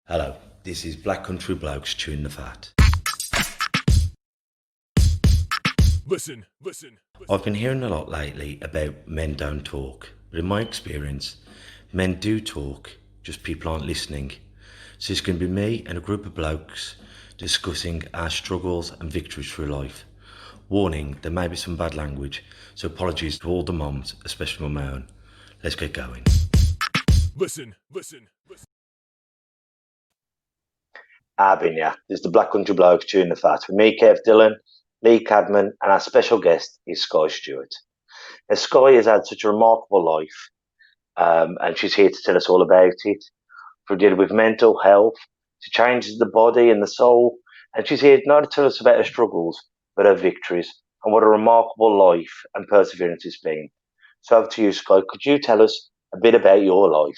Hello, this is Black Country Blokes chewing the fat. Listen, listen. I've been hearing a lot lately about men don't talk, but in my experience, men do talk, just people aren't listening. So it's going to be me and a group of blokes discussing our struggles and victories through life. Warning, there may be some bad language, so apologies to all the moms, especially my own. Let's get going. Listen, listen. Yeah. This is the Black Country Blokes chewing the fat with me, Kev Dillon, Lee Cadman, and our special guest is Skye Stewart. Now, Skye has had such a remarkable life, and she's here to tell us all about it. From dealing with mental health to changes in the body and the soul, and she's here not to tell us about her struggles, but her victories, and what a remarkable life and perseverance it's been. So over to you, Skye. Could you tell us a bit about your life?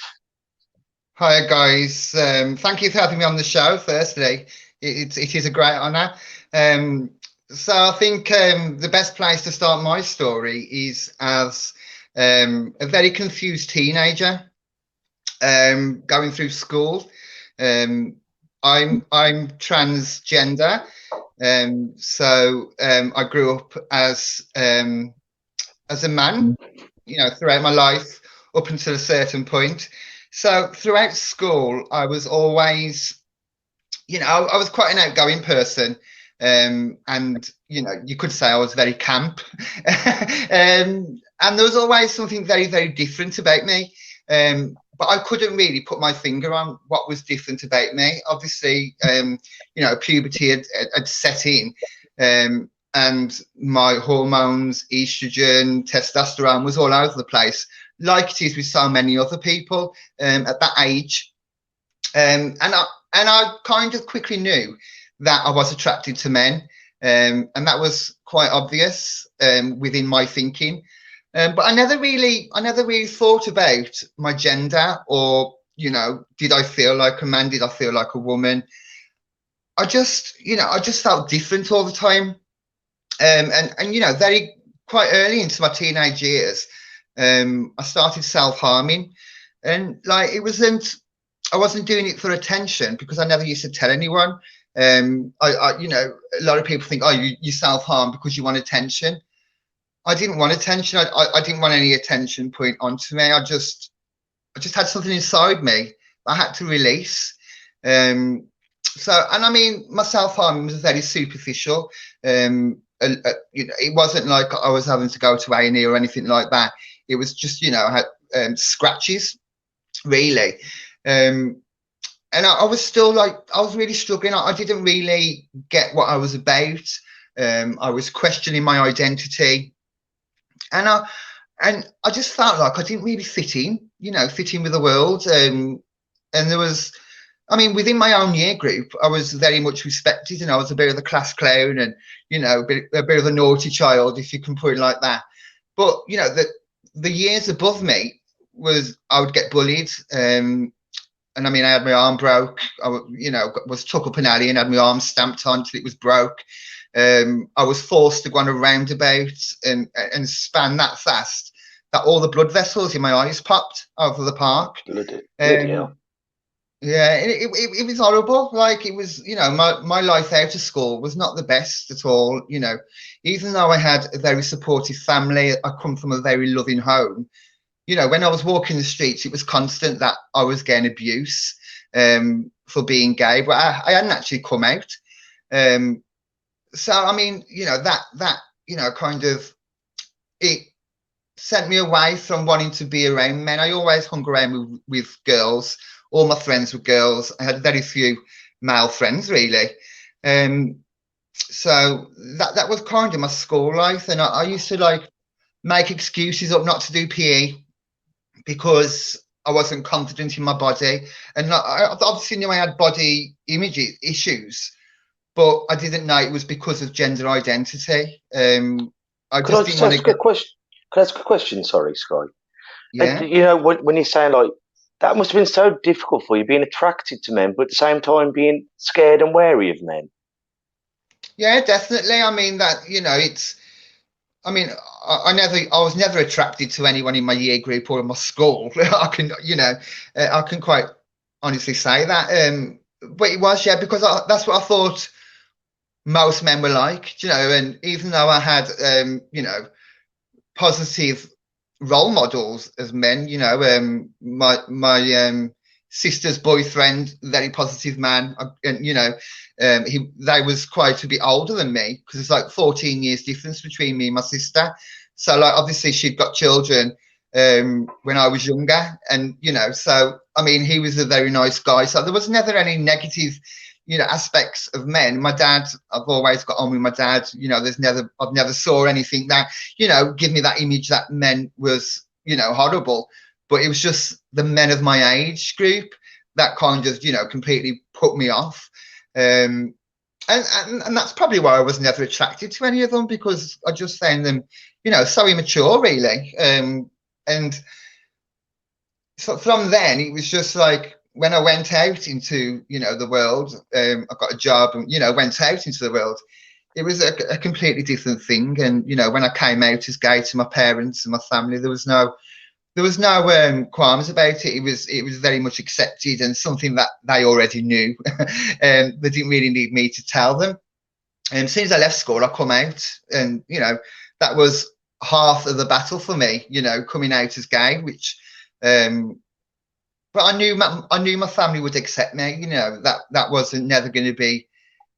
Hi guys, thank you for having me on the show. Firstly, it is a great honour. So I think the best place to start my story is as a very confused teenager going through school. I'm transgender, so I grew up as a man, throughout my life up until a certain point. So throughout school, I was always, I was quite an outgoing person. And, you could say I was very camp. And there was always something very, very different about me. But I couldn't really put my finger on what was different about me. Obviously, puberty had set in. And my hormones, estrogen, testosterone was all over the place, like it is with so many other people at that age. And I kind of quickly knew that I was attracted to men, and that was quite obvious within my thinking. But I never really thought about my gender, or did I feel like a man? Did I feel like a woman? I just felt different all the time. And very quite early into my teenage years, I started self-harming, and I wasn't doing it for attention, because I never used to tell anyone. A lot of people think, oh, you self-harm because you want attention. I didn't want attention. I didn't want any attention put onto me. I just had something inside me I had to release. And I mean, my self-harming was very superficial. It wasn't like I was having to go to A&E or anything like that. It was just, I had scratches, really. And I was still I was really struggling. I didn't really get what I was about. I was questioning my identity. And I just felt like I didn't really fit in, fit in with the world. And there was, within my own year group, I was very much respected, and I was a bit of the class clown, and a bit of a naughty child, if you can put it like that. But the years above me I would get bullied, and I had my arm broke. I was took up an alley and had my arm stamped on till it was broke. I was forced to go on a roundabout and span that fast that all the blood vessels in my eyes popped over the park. Bloody hell. Yeah, it was horrible. Like, it was, my life out of school was not the best at all. Even though I had a very supportive family, I come from a very loving home. When I was walking the streets, it was constant that I was getting abuse for being gay, but I hadn't actually come out. So that kind of, it sent me away from wanting to be around men. I always hung around with girls. All my friends were girls. I had very few male friends, really. So that was kind of my school life. And I used to make excuses up not to do PE because I wasn't confident in my body. And I obviously knew I had body image issues, but I didn't know it was because of gender identity. I just didn't want to get... Can I ask a question? Sorry, Skye. Yeah. When you're saying that must have been so difficult for you, being attracted to men, but at the same time being scared and wary of men. Yeah, definitely. It's. I was never attracted to anyone in my year group or in my school. I can quite honestly say that. But it was, yeah, because that's what I thought most men were like, you know. And even though I had, you know, positive role models as men, you know, my sister's boyfriend, very positive man, and you know, they was quite a bit older than me, because it's like 14 years difference between me and my sister. So like obviously she'd got children when I was younger, and you know, so I mean he was a very nice guy, so there was never any negative, you know, aspects of men. My dad, I've always got on with my dad, you know. I've never saw anything that, you know, give me that image that men was, you know, horrible. But it was just the men of my age group that kind of, you know, completely put me off. And that's probably why I was never attracted to any of them, because I just found them, you know, so immature, really. And so from then it was just like, when I went out into, you know, the world, I got a job and, you know, went out into the world, it was a completely different thing. And you know, when I came out as gay to my parents and my family, there was no qualms about it. It was very much accepted, and something that they already knew. And they didn't really need me to tell them. And as soon as I left school, I come out, and you know, that was half of the battle for me, you know, coming out as gay, which but I knew my family would accept me. You know, that wasn't never going to be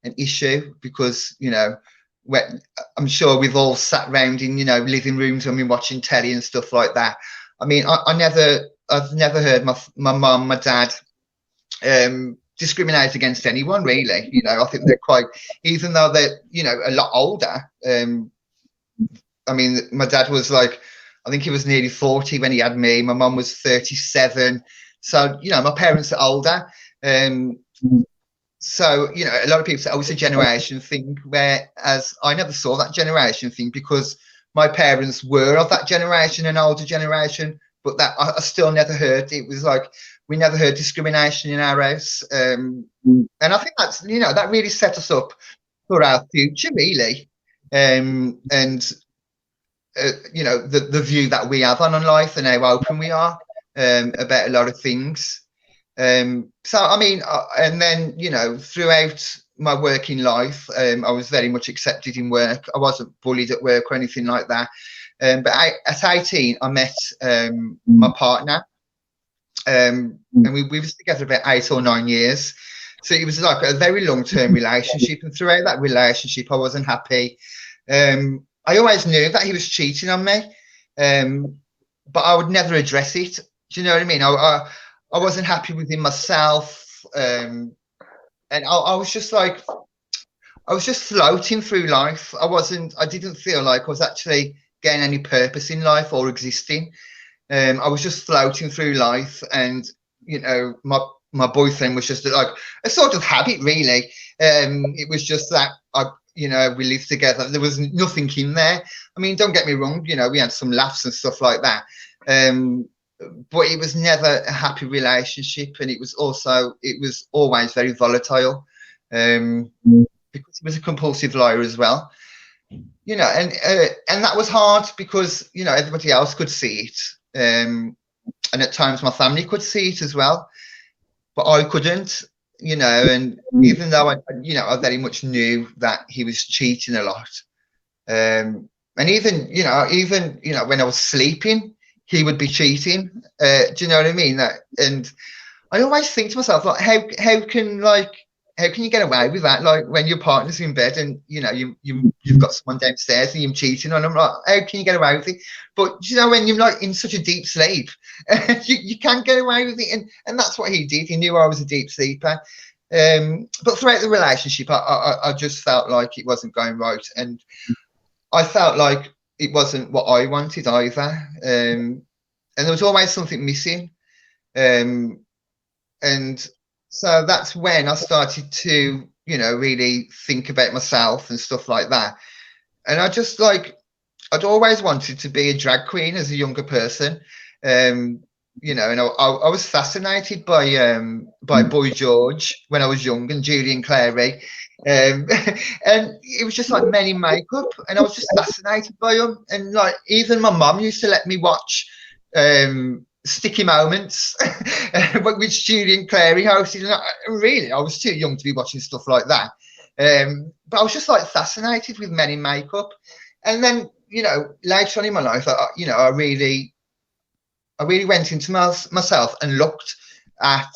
an issue, because you know, when, I'm sure we've all sat round in, you know, living rooms when we're watching telly and stuff like that. I mean, I've never heard my mum, my dad discriminate against anyone, really. You know, I think they're quite, even though they're, you know, a lot older. I mean, my dad was like, I think he was nearly 40 when he had me. My mum was 37. So, you know, my parents are older. So, you know, a lot of people say, oh, it's a generation thing, whereas I never saw that generation thing, because my parents were of that generation, an older generation, but that I still never heard. It was like, we never heard discrimination in our house. And I think that's, you know, that really set us up for our future, really. And you know, the view that we have on life, and how open we are about a lot of things. So I mean, and then, you know, throughout my working life, I was very much accepted in work. I wasn't bullied at work or anything like that. But at 18, I met my partner, and we was together about 8 or 9 years. So it was like a very long-term relationship, and throughout that relationship, I wasn't happy. I always knew that he was cheating on me, but I would never address it. Do you know what I mean? I wasn't happy within myself, and I was just like, I was just floating through life. I didn't feel like I was actually getting any purpose in life or existing. I was just floating through life, and you know, my boyfriend was just like a sort of habit, really. It was just that you know, we lived together. There was nothing in there. I mean, don't get me wrong, you know, we had some laughs and stuff like that. But it was never a happy relationship, and it was always very volatile, because he was a compulsive liar as well. You know, and that was hard, because you know, everybody else could see it, and at times my family could see it as well, but I couldn't. You know, and even though I very much knew that he was cheating a lot, and even when I was sleeping, he would be cheating. Do you know what I mean? And I always think to myself, like, how can you get away with that? Like, when your partner's in bed and you know you've got someone downstairs and you're cheating on them, like, how can you get away with it? But you know, when you're like in such a deep sleep, you can't get away with it, and that's what he did. He knew I was a deep sleeper. But throughout the relationship, I just felt like it wasn't going right, and I felt like it wasn't what I wanted either. And there was always something missing. And so that's when I started to, you know, really think about myself and stuff like that. And I'd always wanted to be a drag queen as a younger person. You know, and I was fascinated by Boy George when I was young, and Julian Clary. And it was just like men in makeup, and I was just fascinated by them. And like, even my mum used to let me watch sticky moments, which Julie and Clary hosted. And really, I was too young to be watching stuff like that. But I was just like fascinated with men in makeup. And then, you know, later on in my life, I really went into myself and looked at,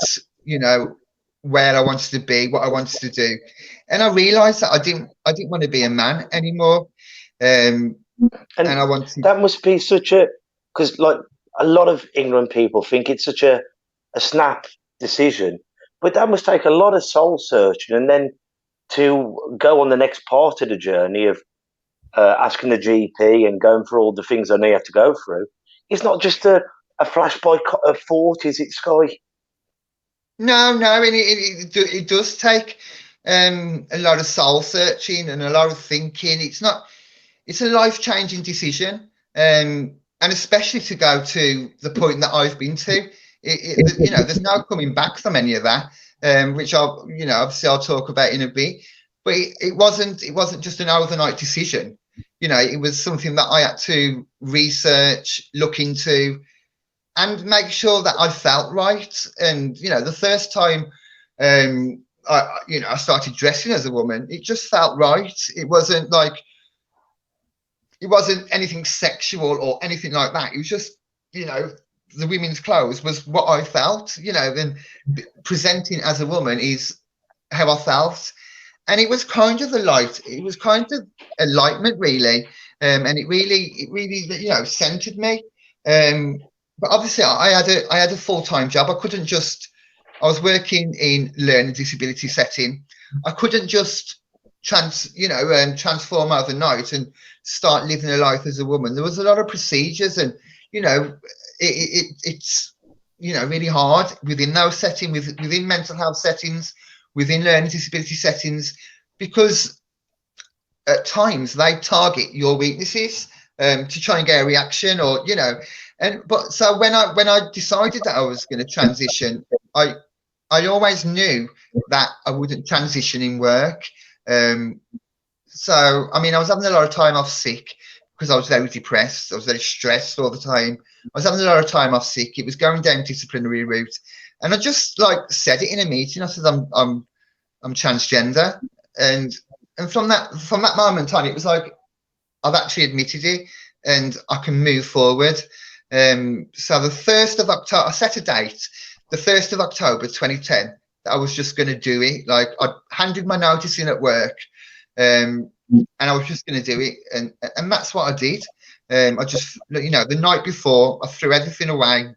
you know, where I wanted to be, what I wanted to do, and I realised that I didn't want to be a man anymore. And I wanted. That must be such a, because like a lot of England people think it's such a snap decision, but that must take a lot of soul searching, and then to go on the next part of the journey of asking the GP and going through all the things I know you have to go through. It's not just a flash by thought, is it, Skye? No, and it does take a lot of soul searching and a lot of thinking. It's a life-changing decision, and especially to go to the point that I've been to. You know, there's no coming back from any of that, which obviously I'll talk about in a bit. But it wasn't just an overnight decision. You know, it was something that I had to research, look into, and make sure that I felt right. And you know, the first time I started dressing as a woman, it just felt right. It wasn't anything sexual or anything like that. It was just, you know, the women's clothes was what I felt, you know, and presenting as a woman is how I felt. And it was kind of it was kind of enlightenment, really. And it really, you know, centered me. But obviously I had a full-time job. I was working in learning disability setting. I couldn't just transform overnight and start living a life as a woman. There was a lot of procedures, and you know, it's you know, really hard within those settings, within mental health settings, within learning disability settings, because at times they target your weaknesses to try and get a reaction, or you know. But so when I decided that I was going to transition, I always knew that I wouldn't transition in work. So I mean, I was having a lot of time off sick because I was very depressed. I was very stressed all the time. I was having a lot of time off sick. It was going down disciplinary route, and I just like said it in a meeting. I said I'm transgender, and from that moment on, it was like I've actually admitted it, and I can move forward. So the 1st of October, I set a date, the 1st of October 2010, that I was just going to do it. Like I handed my notice in at work, and I was just going to do it, and that's what I did. I just, you know, the night before, I threw everything away,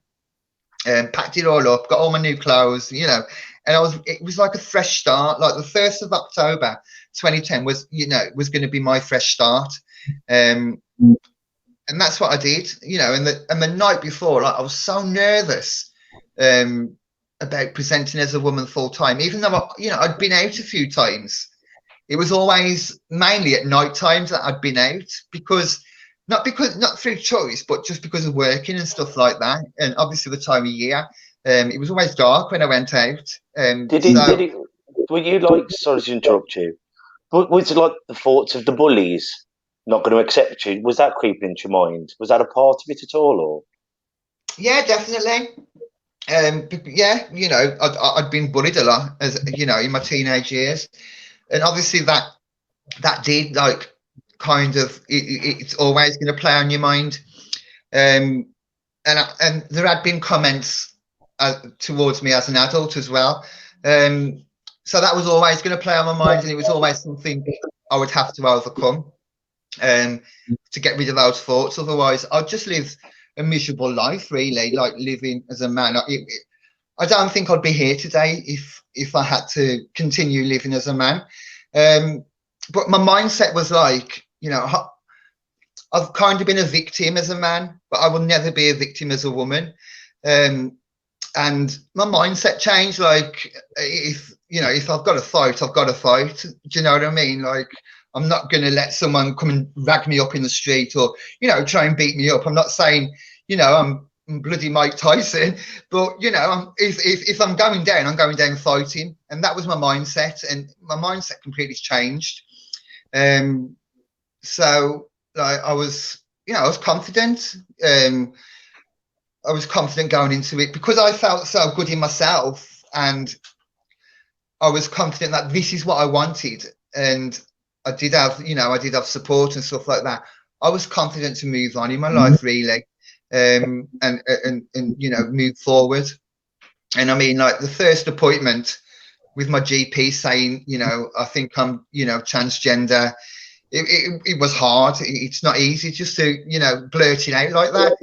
packed it all up, got all my new clothes, you know, and it was like a fresh start. Like the 1st of October 2010 was, you know, was going to be my fresh start. And that's what I did, you know. And the night before, like, I was so nervous about presenting as a woman full time, even though I'd been out a few times. It was always mainly at night times that I'd been out, not through choice, but just because of working and stuff like that. And obviously the time of year, it was always dark when I went out. Were you like, sorry to interrupt you, was it like the thoughts of the bullies not going to accept you? Was that creeping into your mind? Was that a part of it at all, or? Yeah, definitely. Yeah, you know, I'd been bullied a lot, as you know, in my teenage years, and obviously that did, like, kind of, it's always going to play on your mind. And there had been comments towards me as an adult as well. So that was always going to play on my mind, and it was always something I would have to overcome to get rid of those thoughts. Otherwise, I'd just live a miserable life, really, like living as a man. I don't think I'd be here today if I had to continue living as a man. But my mindset was like, you know, I've kind of been a victim as a man, but I will never be a victim as a woman. And my mindset changed. Like, if I've got to fight, I've got to fight. Do you know what I mean? Like, I'm not going to let someone come and rag me up in the street, or, you know, try and beat me up. I'm not saying, you know, I'm bloody Mike Tyson, but, you know, if I'm going down, I'm going down fighting. And that was my mindset, and my mindset completely changed. So, like, I was confident. I was confident going into it because I felt so good in myself, and I was confident that this is what I wanted. And I did have, I did have support and stuff like that. I was confident to move on in my life, really, and move forward. And I mean, like the first appointment with my GP saying, I think I'm, transgender. It was hard. It's not easy just to, blurt it out like that.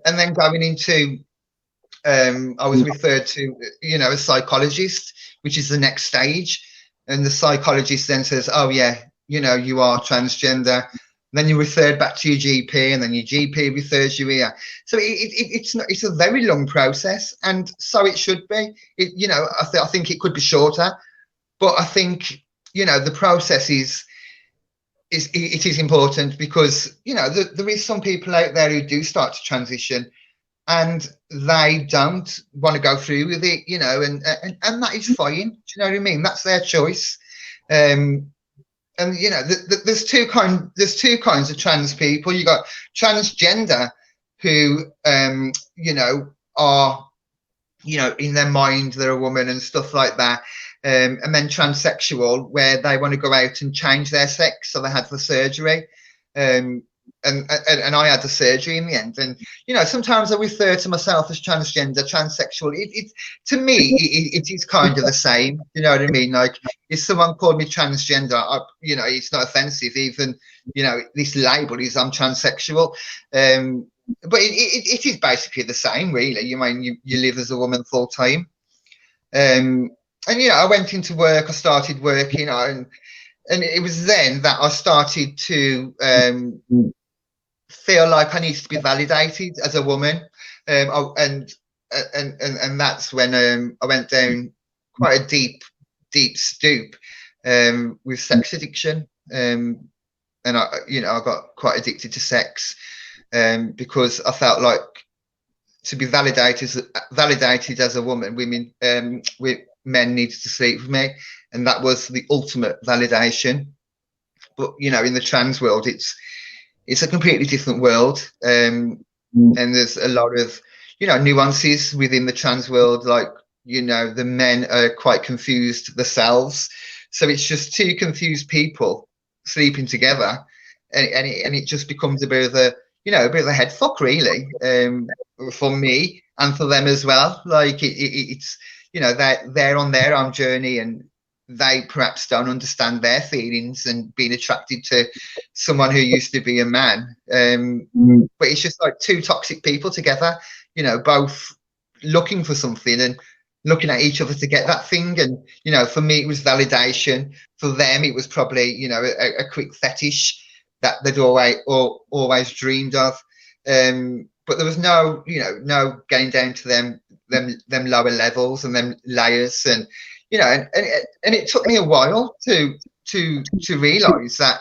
And then going into, I was referred to, a psychologist, which is the next stage. And the psychologist then says, oh, yeah, you are transgender. Then you're referred back to your GP, and then your GP refers you here. So it's a very long process, and so it should be. I think it could be shorter, but I think the process is important because there is some people out there who do start to transition, and they don't want to go through with it, and that is fine. Do you know what I mean? That's their choice. And there's two kinds of trans people. You got transgender who are in their mind they're a woman and stuff like that, and then transsexual, where they want to go out and change their sex, so they had the surgery, and I had the surgery in the end. And sometimes I refer to myself as transgender, transsexual. It to me it is kind of the same. You know what I mean? Like if someone called me transgender, it's not offensive. Even this label is I'm transsexual, but it is basically the same, really. You mean you live as a woman full time, and I went into work. I started working, and it was then that I started to feel like I needed to be validated as a woman, and that's when I went down quite a deep stoop with sex addiction, and I got quite addicted to sex because I felt like to be validated as a woman, men needed to sleep with me, and that was the ultimate validation. But in the trans world, it's a completely different world, and there's a lot of nuances within the trans world. Like the men are quite confused themselves, so it's just two confused people sleeping together, and it just becomes a bit of a head fuck, really, for me and for them as well. Like it's they're on their own journey, and they perhaps don't understand their feelings and being attracted to someone who used to be a man. But it's just like two toxic people together, both looking for something and looking at each other to get that thing. And, for me, it was validation. For them, it was probably, a quick fetish that they'd always dreamed of. But there was no getting down to them lower levels and them layers. And, and it took me a while to realize that,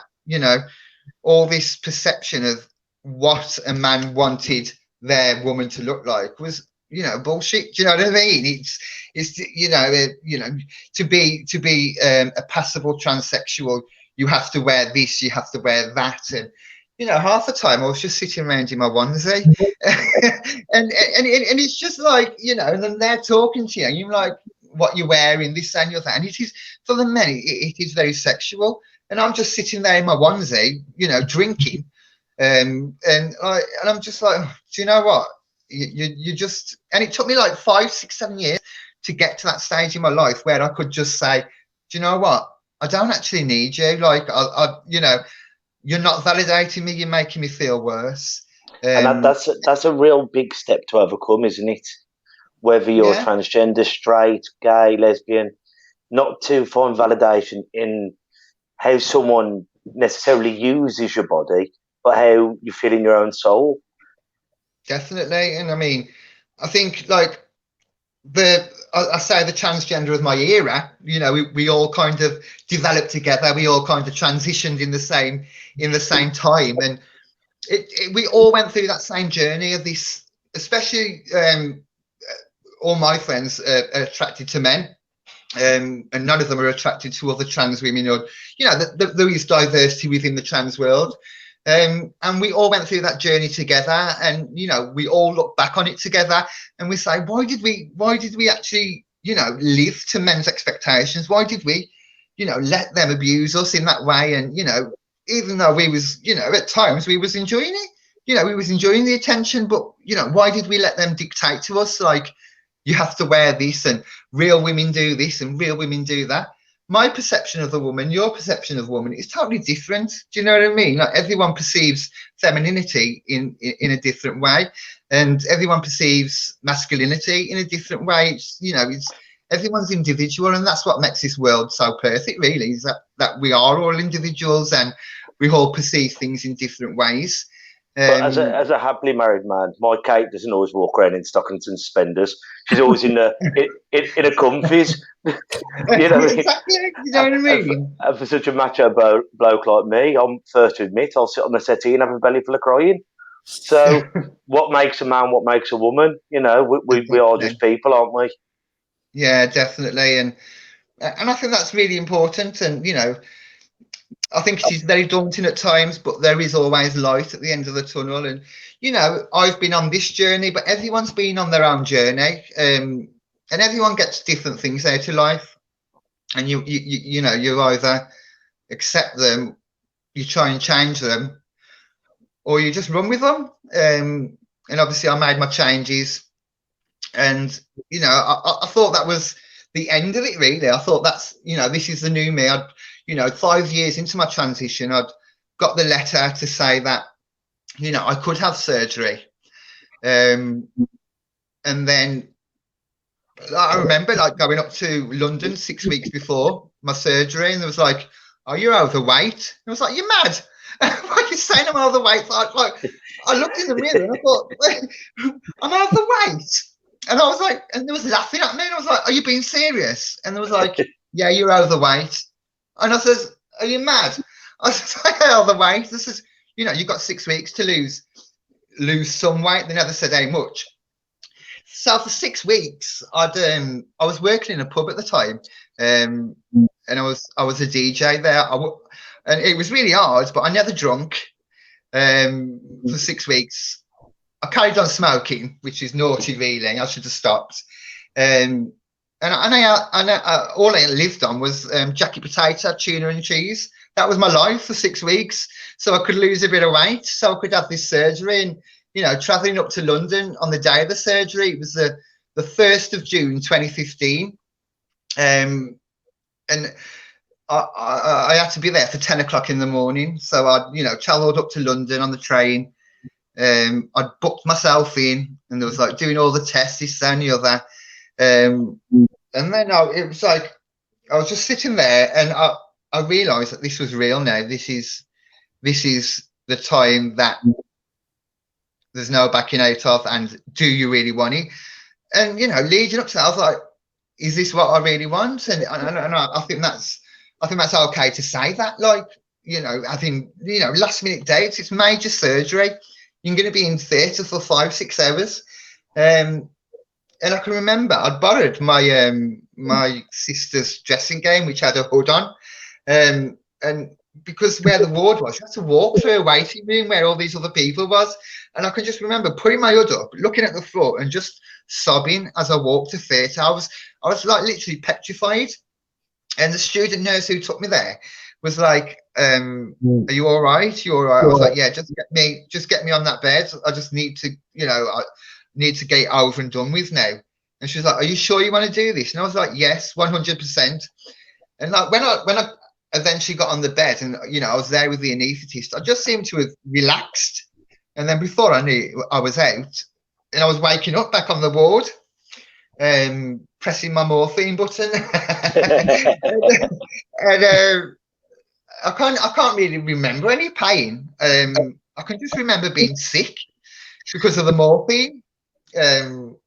all this perception of what a man wanted their woman to look like was, bullshit. Do you know what I mean? It's to be a passable transsexual, you have to wear this, you have to wear that. And, half the time I was just sitting around in my onesie and it's just like, and then they're talking to you and you're like, what you're wearing, this and your that. And it is, for the men, it is very sexual. And I'm just sitting there in my onesie, drinking. And I'm just like, do you know what? You just, and it took me like 5, 6, 7 years to get to that stage in my life where I could just say, do you know what? I don't actually need you. Like, you're not validating me. You're making me feel worse. And that's a real big step to overcome, isn't it? Whether you're transgender, straight, gay, lesbian, not to find validation in how someone necessarily uses your body, but how you feel in your own soul. Definitely. And I mean, I think like I say the transgender of my era, we all kind of developed together. We all kind of transitioned in the same time. And we all went through that same journey of this, especially all my friends are attracted to men, and none of them are attracted to other trans women. Or there is diversity within the trans world, And we all went through that journey together, and we all look back on it together, and we say, why did we actually live to men's expectations? Why did we let them abuse us in that way? And even though we was at times we was enjoying it, we was enjoying the attention, but why did we let them dictate to us, like, you have to wear this, and real women do this, and real women do that? My perception of the woman, your perception of woman is totally different. Do you know what I mean? Like, everyone perceives femininity in a different way, and everyone perceives masculinity in a different way. It's everyone's individual, and that's what makes this world so perfect, really, is that we are all individuals and we all perceive things in different ways. But as a happily married man, my Kate doesn't always walk around in stockings and suspenders. She's always in a comfies. Exactly. You know what I mean? And for such a macho bloke like me, I'm first to admit I'll sit on the settee and have a belly full of crying. So, what makes a man? What makes a woman? We are just people, aren't we? Yeah, definitely, and I think that's really important. And I think it is very daunting at times, but there is always light at the end of the tunnel. And I've been on this journey, but everyone's been on their own journey, and everyone gets different things out of life. And you either accept them, you try and change them, or you just run with them. And obviously, I made my changes, and I thought that was the end of it, really. I thought that's this is the new me. 5 years into my transition, I'd got the letter to say that I could have surgery, and then I remember going up to London 6 weeks before my surgery, and there was like, "Oh, you're overweight." And I was like, "You're mad? Why are you saying I'm overweight?" I looked in the mirror and I thought, "I'm overweight," and I was like, and there was laughing at me, and I was like, "Are you being serious?" And there was like, "Yeah, you're overweight." And I says, "Are you mad?" I says, "I held the weight." This is, you've got 6 weeks to lose some weight. They never said how much. So for 6 weeks, I was working in a pub at the time, and I was a DJ there. And it was really hard, but I never drunk. For 6 weeks, I carried on smoking, which is naughty, really. I should have stopped. And all I lived on was jacket potato, tuna and cheese. That was my life for 6 weeks. So I could lose a bit of weight, so I could have this surgery. And, traveling up to London on the day of the surgery, it was the 1st of June, 2015. And I had to be there for 10 o'clock in the morning. So I, travelled up to London on the train. I'd booked myself in, and there was like doing all the tests, this, that, and the other. And then it was like I was just sitting there, and I realised that this was real now. This is the time that there's no backing out of, and do you really want it? And leading up to that, I was like, is this what I really want? And I think that's okay to say that. Like, I think last minute dates, it's major surgery. You're going to be in theatre for 5-6 hours. And I can remember I'd borrowed my my sister's dressing gown, which had a hood on, and because where the ward was, you had to walk through a waiting room where all these other people was, and I can just remember putting my hood up, looking at the floor, and just sobbing as I walked to theatre. I was like literally petrified, and the student nurse who took me there was like, "Are you all right? You all right?" I was like, "Yeah, just get me on that bed. I just need to, I need to get over and done with now." And she was like, "Are you sure you want to do this?" And I was like, "Yes, 100%. And like when I eventually got on the bed, and I was there with the anaesthetist, I just seemed to have relaxed. And then before I knew, I was out, and I was waking up back on the ward, pressing my morphine button. and I can't really remember any pain. I can just remember being sick because of the morphine. And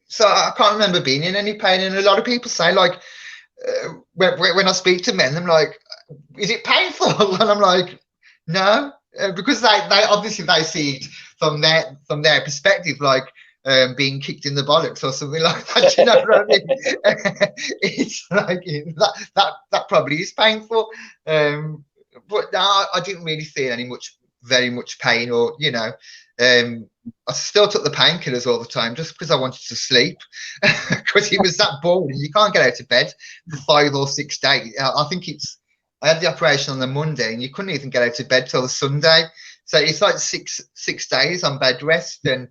so I can't remember being in any pain. And a lot of people say, like, when I speak to men, I'm like, "Is it painful?" And I'm like, "No," because they obviously they see it from their perspective, like being kicked in the bollocks or something like that. You know what I mean? It's like that probably is painful. but no, I didn't really feel very much pain, or I still took the painkillers all the time just because I wanted to sleep, because it was that boring. You can't get out of bed for 5 or 6 days. I had the operation on the Monday, and you couldn't even get out of bed till the Sunday. So it's like six days on bed rest, and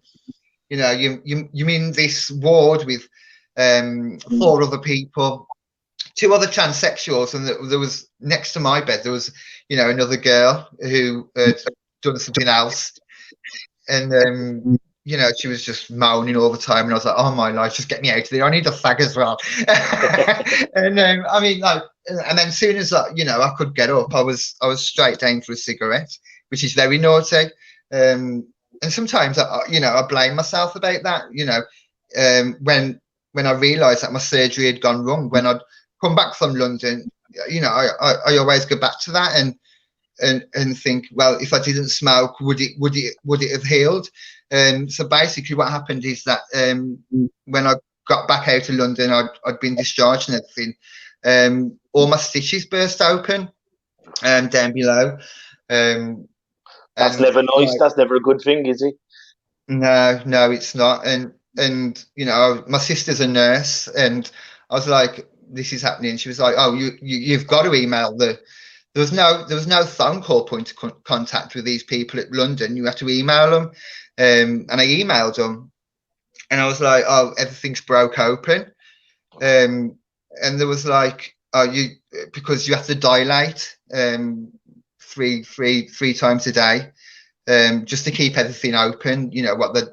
you're in this ward with 4 other people, 2 other transsexuals, and there was, next to my bed, there was another girl who had done something else, and she was just moaning all the time, and I was like, oh my life, just get me out of there, I need a fag as well. And I mean, like, and then as soon as I could get up, I was straight down for a cigarette, which is very naughty. And sometimes I blame myself about that, when I realized that my surgery had gone wrong. When I'd come back from London, I always go back to that and think, well, if I didn't smoke, would it have healed? So basically what happened is that when I got back out of London, I'd been discharged and everything, all my stitches burst open down below. That's never nice. That's never a good thing, is it? No, it's not. And my sister's a nurse, and I was like, this is happening. She was like, oh, you've got to email there was no phone call point of contact with these people at London. You have to email them. And I emailed them, and I was like, oh, everything's broke open. And there was like, oh, because you have to dilate three times a day, just to keep everything open,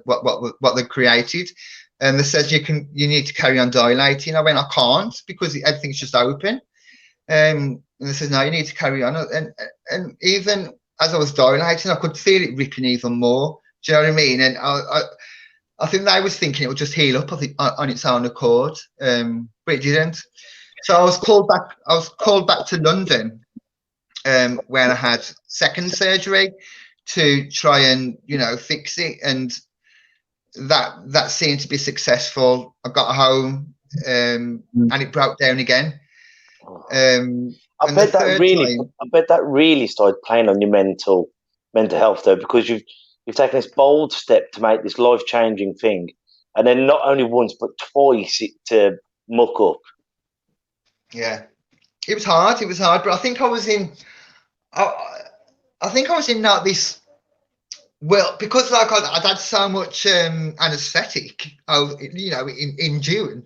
what they created. And they says you need to carry on dilating. I went, I can't, because everything's just open. And they says, no, you need to carry on. And even as I was dilating, I could feel it ripping even more. Do you know what I mean? And I think they was thinking it would just heal up on its own accord, but it didn't. So I was called back to London, where I had second surgery to try and fix it, and that seemed to be successful. I got home, and it broke down again. I bet that really started playing on your mental health, though, because you've taken this bold step to make this life-changing thing, and then not only once but twice to muck up. Yeah, it was hard, but I think I was in like this, well, because like I'd had so much anesthetic in June.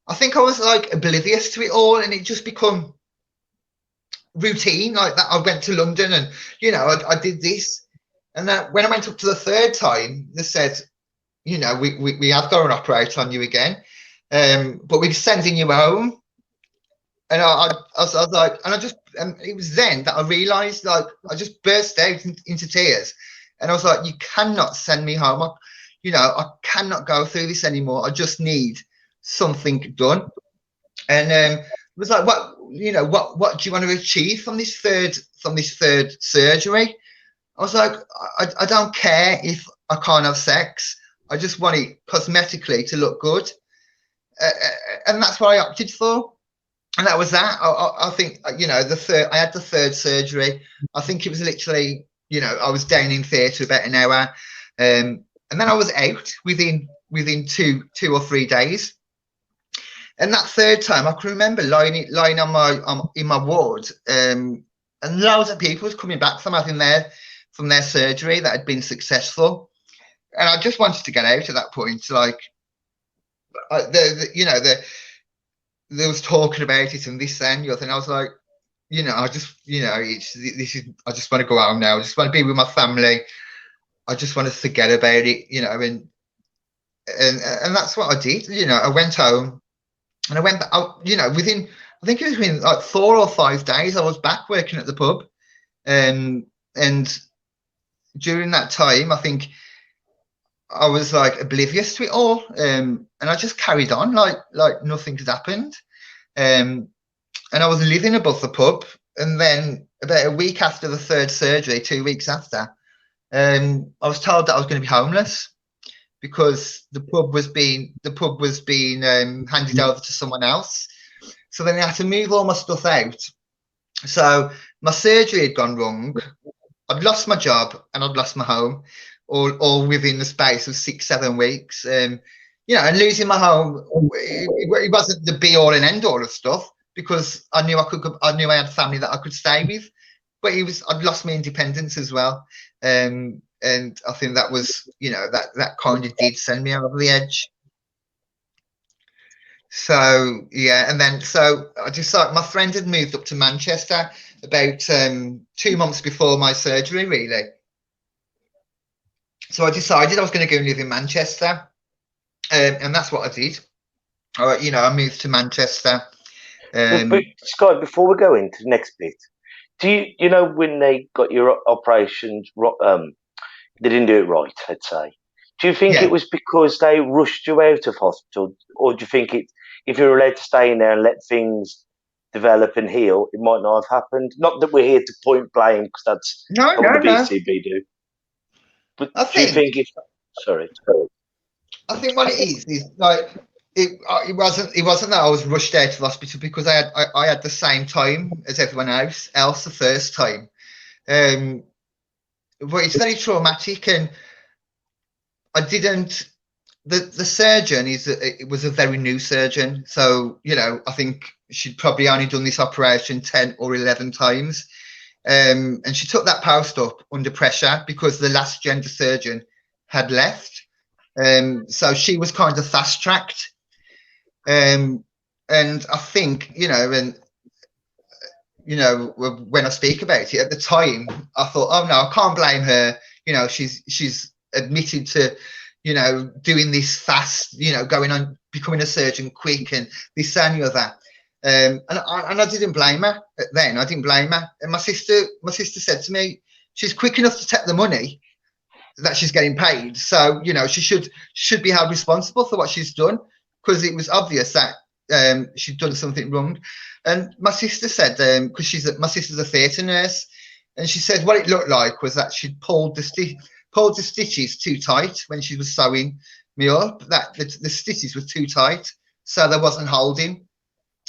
I think I was like oblivious to it all, and it just become routine, like that. I went to London, and I did this, and then when I went up to the 3rd time, they said, we have got an operate on you again, but we're sending you home. And I was like, and it was then that I realised, like, I just burst out into tears, and I was like, you cannot send me home. I cannot go through this anymore. I just need something done. And it was like, what do you want to achieve from this third surgery? I was like, I don't care if I can't have sex. I just want it cosmetically to look good, and that's what I opted for. And that was that. I think I had the 3rd surgery. I think it was literally, I was down in theatre about an hour, and then I was out within 2 or 3 days. And that 3rd time, I can remember lying in my ward, and loads of people was coming back from their surgery that had been successful, and I just wanted to get out at that point. Like, there was talking about it and this and the other, and I was like, I just, I just want to go home now. I just want to be with my family. I just want to forget about it, and that's what I did. I went home, and I went back, I think it was within like 4 or 5 days, I was back working at the pub. And during that time, I think I was like oblivious to it all. And I just carried on like nothing had happened. And I was living above the pub. And then about a week after the 3rd surgery, 2 weeks after, I was told that I was going to be homeless, because the pub was being handed over to someone else. So then I had to move all my stuff out. So my surgery had gone wrong. I'd lost my job and I'd lost my home, all within the space of 6-7 weeks. You know, and losing my home, it wasn't the be all and end all of stuff, because I knew I had family that I could stay with, but I'd lost my independence as well. And I think that was, you know, that kind of did send me over the edge. So yeah, and then so I decided, my friend had moved up to Manchester about 2 months before my surgery, really. So I decided I was going to go and live in Manchester, and that's what I did. You know, I moved to Manchester. But Skye, before we go into the next bit, you know when they got your operations, they didn't do it right, let's say. Do you think Yeah. it was because they rushed you out of hospital, or do you think if you're allowed to stay in there and let things develop and heal, it might not have happened? Not that we're here to point blame, because that's No, not what the no. BCB do. But I do you think think if sorry, I think what it is like it wasn't that I was rushed out of hospital, because I had the same time as everyone else the first time. But it's very traumatic, and I didn't. The surgeon it was a very new surgeon, so you know, I think she'd probably only done this operation 10 or 11 times, and she took that post up under pressure because the last gender surgeon had left. So she was kind of fast tracked, and I think, you know, and you know, when I speak about it at the time, I thought, oh no, I can't blame her. You know, she's admitted to, you know, doing this fast, you know, going on becoming a surgeon quick and this and the other. And I didn't blame her then. I didn't blame her. And my sister said to me, she's quick enough to take the money that she's getting paid, so you know she should be held responsible for what she's done, because it was obvious that she'd done something wrong. And my sister said, because my sister's a theatre nurse, and she said what it looked like was that she'd pulled the stitches too tight when she was sewing me up. That the stitches were too tight, so there wasn't holding.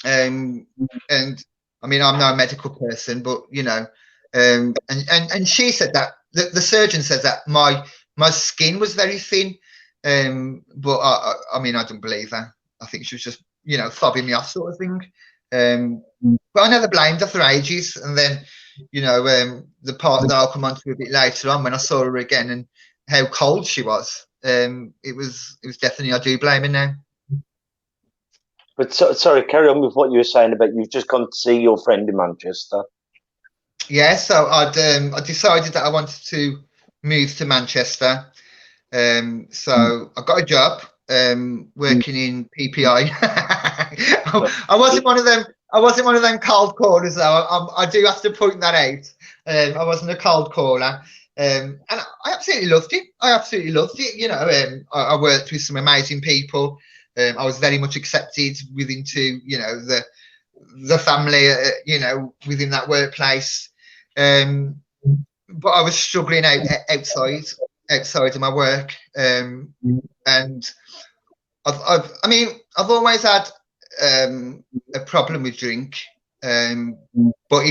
And I mean, I'm no medical person, but you know, and she said that the surgeon said that my skin was very thin, but I mean, I don't believe her. I think she was just, you know, fobbing me off, sort of thing. But I never blamed her for ages. And then, you know, the part that I'll come on to a bit later on, when I saw her again and how cold she was, it was definitely, I do blame her now. but sorry, carry on with what you were saying about you've just gone to see your friend in Manchester. Yeah, so I decided that I wanted to move to Manchester. So I got a job working in PPI. I wasn't one of them. I wasn't one of them cold callers, though. I do have to point that out. I wasn't a cold caller, and I absolutely loved it. I absolutely loved it. You know, I worked with some amazing people. I was very much accepted into, you know, the family, you know, within that workplace. But I was struggling outside of my work, and I've always had a problem with drink, but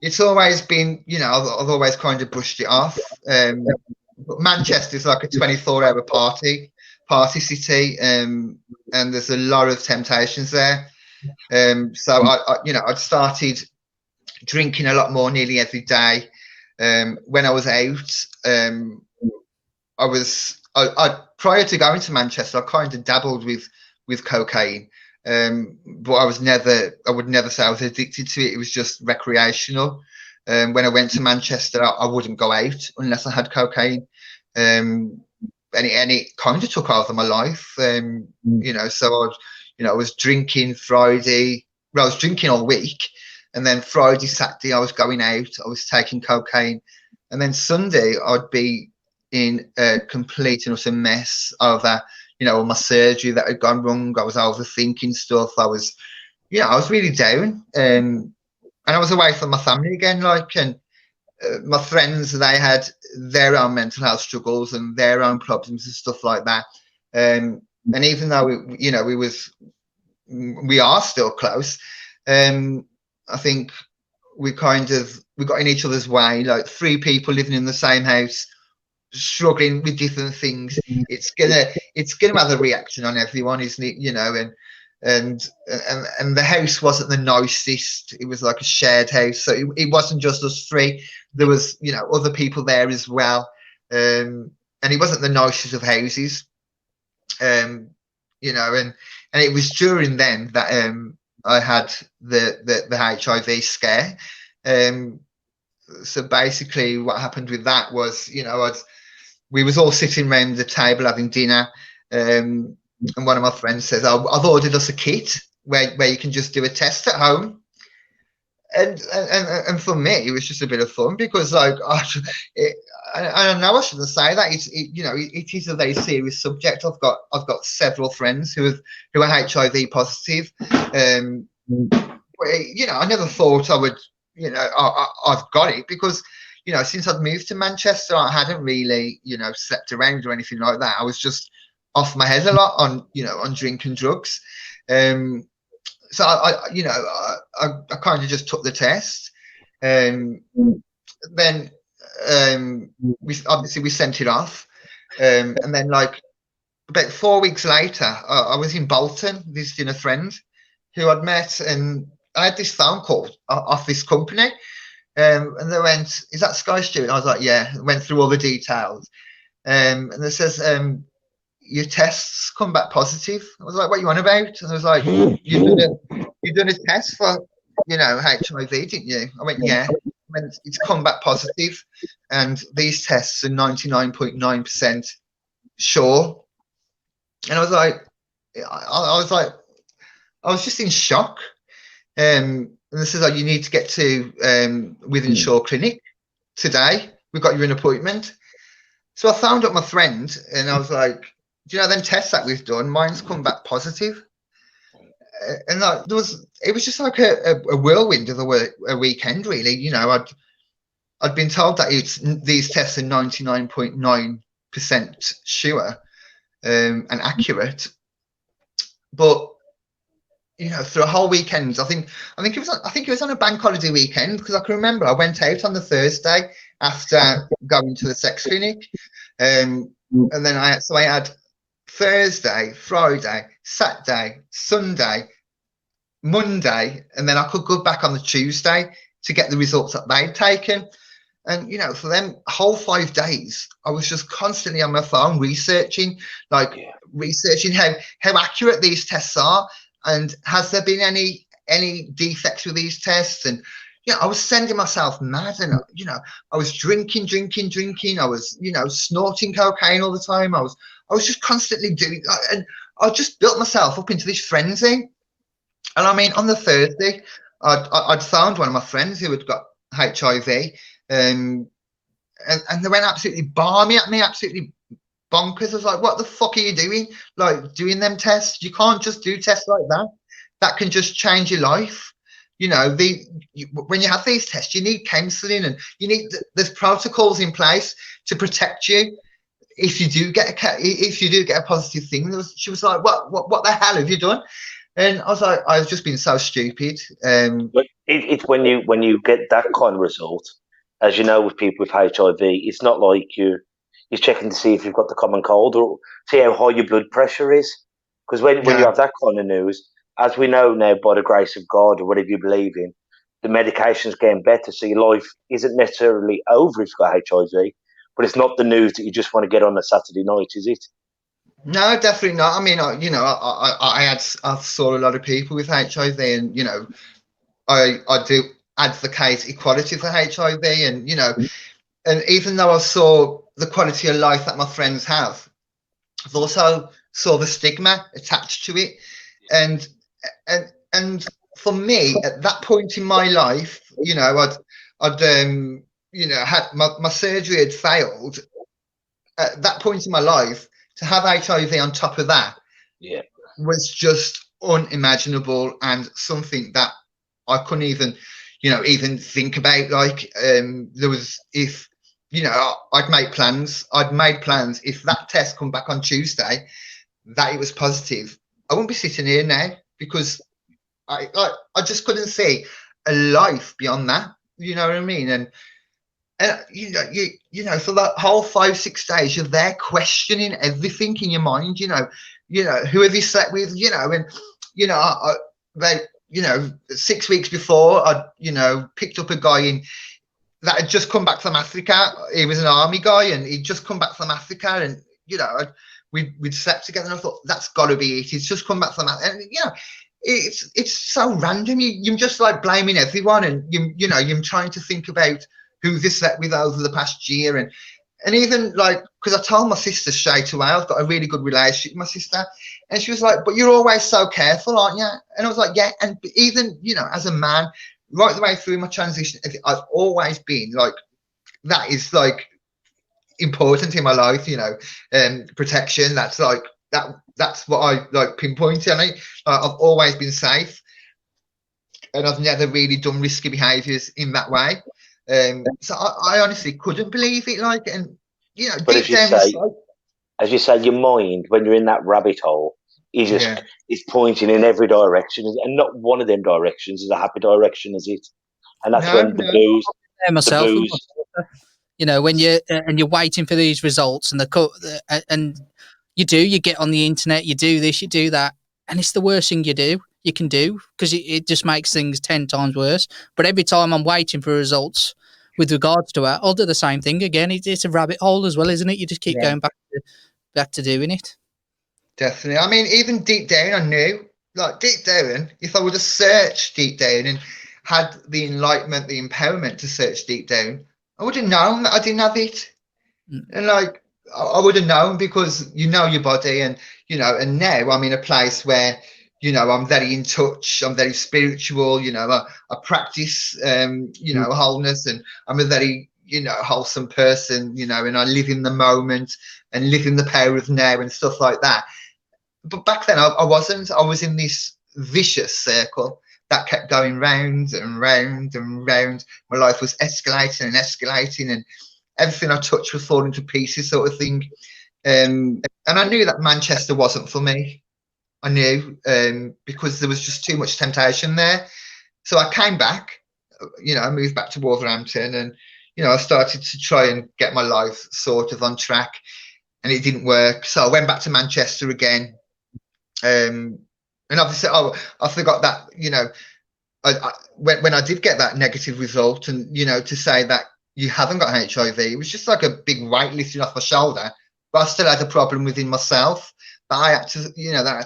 it's always been, you know, I've always kind of brushed it off. But Manchester's like a 24-hour party city, and there's a lot of temptations there. So I started drinking a lot more nearly every day. When I was out, I prior to going to Manchester, I kind of dabbled with cocaine, but I would never say I was addicted to it. It was just recreational. When I went to Manchester, I wouldn't go out unless I had cocaine, and it kind of took over my life. You know, so I was drinking Friday. Well, I was drinking all week, and then Friday, Saturday, I was going out. I was taking cocaine, and then Sunday, I'd be in a complete and utter mess over, you know, my surgery that had gone wrong. I was overthinking stuff. I was really down, and I was away from my family again. Like, and my friends, they had their own mental health struggles and their own problems and stuff like that. And even though we are still close, I think we got in each other's way, like 3 people living in the same house, struggling with different things. It's gonna have a reaction on everyone, isn't it? And the house wasn't the nicest. It was like a shared house, so it wasn't just us 3. There was other people there as well, and it wasn't the nicest of houses. And it was during then that I had the HIV scare. So basically what happened with that was, we was all sitting around the table having dinner, and one of my friends says, I've ordered us a kit where you can just do a test at home. And for me, it was just a bit of fun, because like I know I shouldn't say that. It is a very serious subject. I've got several friends who are HIV positive. I never thought I would. I've got it because since I'd moved to Manchester, I hadn't really slept around or anything like that. I was just off my head a lot on drink and drugs. So I kind of just took the test. Then we sent it off, and then like about 4 weeks later, I was in Bolton visiting a friend who I'd met, and I had this phone call off this company, and they went, "Is that Skye Stewart?" I was like, "Yeah." Went through all the details, and they says, "Your tests come back positive." I was like, "What are you on about?" And I was like, "You've done a test for, HIV, didn't you?" I went, "Yeah." I went, "It's come back positive, and these tests are 99.9% sure." And I was like, I was just in shock. And this is like, "You need to get to Within Shore Clinic today. We've got you an appointment." So I phoned up my friend, and I was like, "Do you know them tests that we've done? Mine's come back positive." And like, it was just like a whirlwind of a weekend, really. I'd been told that these tests are 99.9% sure and accurate, but through a whole weekend, I think it was on a bank holiday weekend, because I can remember I went out on the Thursday after going to the sex clinic, and then I had Thursday, Friday, Saturday, Sunday, Monday, and then I could go back on the Tuesday to get the results that they'd taken. And for them whole 5 days, I was just constantly on my phone researching how accurate these tests are, and has there been any defects with these tests. And I was sending myself mad, and I was drinking. I was snorting cocaine all the time. I was just constantly doing, and I just built myself up into this frenzy. And I mean, on the Thursday, I'd found one of my friends who had got HIV, and they went absolutely balmy at me, absolutely bonkers. I was like, "What the fuck are you doing? Like, doing them tests? You can't just do tests like that. That can just change your life. When you have these tests, you need counselling, and there's protocols in place to protect you if you do get a positive thing." She was like, "What the hell have you done?" And I was like, "I've just been so stupid." But it's when you get that kind of result, as you know, with people with HIV, it's not like you're checking to see if you've got the common cold or see how high your blood pressure is. Because when you have that kind of news, as we know now, by the grace of God or whatever you believe in, the medication's getting better. So your life isn't necessarily over if you've got HIV, but it's not the news that you just want to get on a Saturday night, is it? No, definitely not. I mean, I saw a lot of people with HIV, and I do advocate equality for HIV, and and even though I saw the quality of life that my friends have, I've also saw the stigma attached to it, and for me at that point in my life, I'd had my surgery had failed. At that point in my life, to have HIV on top of that, was just unimaginable, and something that I couldn't even think about. Like, there was, if I'd made plans if that test come back on Tuesday that it was positive, I wouldn't be sitting here now, because I just couldn't see a life beyond that. You know what I mean? And you know, for that whole 5-6 days, you're there questioning everything in your mind. You know, who have you slept with? You know, and about 6 weeks before, I picked up a guy in that had just come back from Africa. He was an army guy, and he'd just come back from Africa, and we'd slept together. And I thought, that's got to be it. He's just come back from Africa, and it's so random. You're just like blaming everyone, and you're trying to think about who they slept with over the past year, and even like, because I told my sister straight away, I've got a really good relationship with my sister, and she was like, "But you're always so careful, aren't you?" And I was like, "Yeah." And even as a man, right the way through my transition, I've always been like, that is like important in my life. Protection. That's like that. That's what I like pinpoint. I mean, I've always been safe, and I've never really done risky behaviours in that way. So I honestly couldn't believe it. Like, and But deep down inside, as you say, your mind, when you're in that rabbit hole, is pointing in every direction, and not one of them directions is a happy direction, is it? And that's when the blues, myself, when you're waiting for these results, and and you get on the internet, you do this, you do that, and it's the worst thing you can do, because it just makes things 10 times worse. But every time I'm waiting for results with regards to it, I'll do the same thing again. It's a rabbit hole as well, isn't it? You just keep going back to doing it. Definitely. I mean, even deep down, I knew, like deep down, if I would have searched deep down and had the enlightenment, the empowerment to search deep down, I would have known that I didn't have it. And like, I would have known, because your body, and and now I'm in a place where I'm very in touch, I'm very spiritual, I practice wholeness, and I'm a very wholesome person, and I live in the moment and live in the power of now and stuff like that. But back then I wasn't. I was in this vicious circle that kept going round and round and round. My life was escalating and escalating, and everything I touched was falling to pieces, sort of thing. And I knew that Manchester wasn't for me. I knew, because there was just too much temptation there. So I came back, I moved back to Wolverhampton, and, I started to try and get my life sort of on track, and it didn't work. So I went back to Manchester again. And obviously, I forgot that, when I did get that negative result, and, to say that you haven't got HIV, it was just like a big weight lifted off my shoulder. But I still had a problem within myself that I had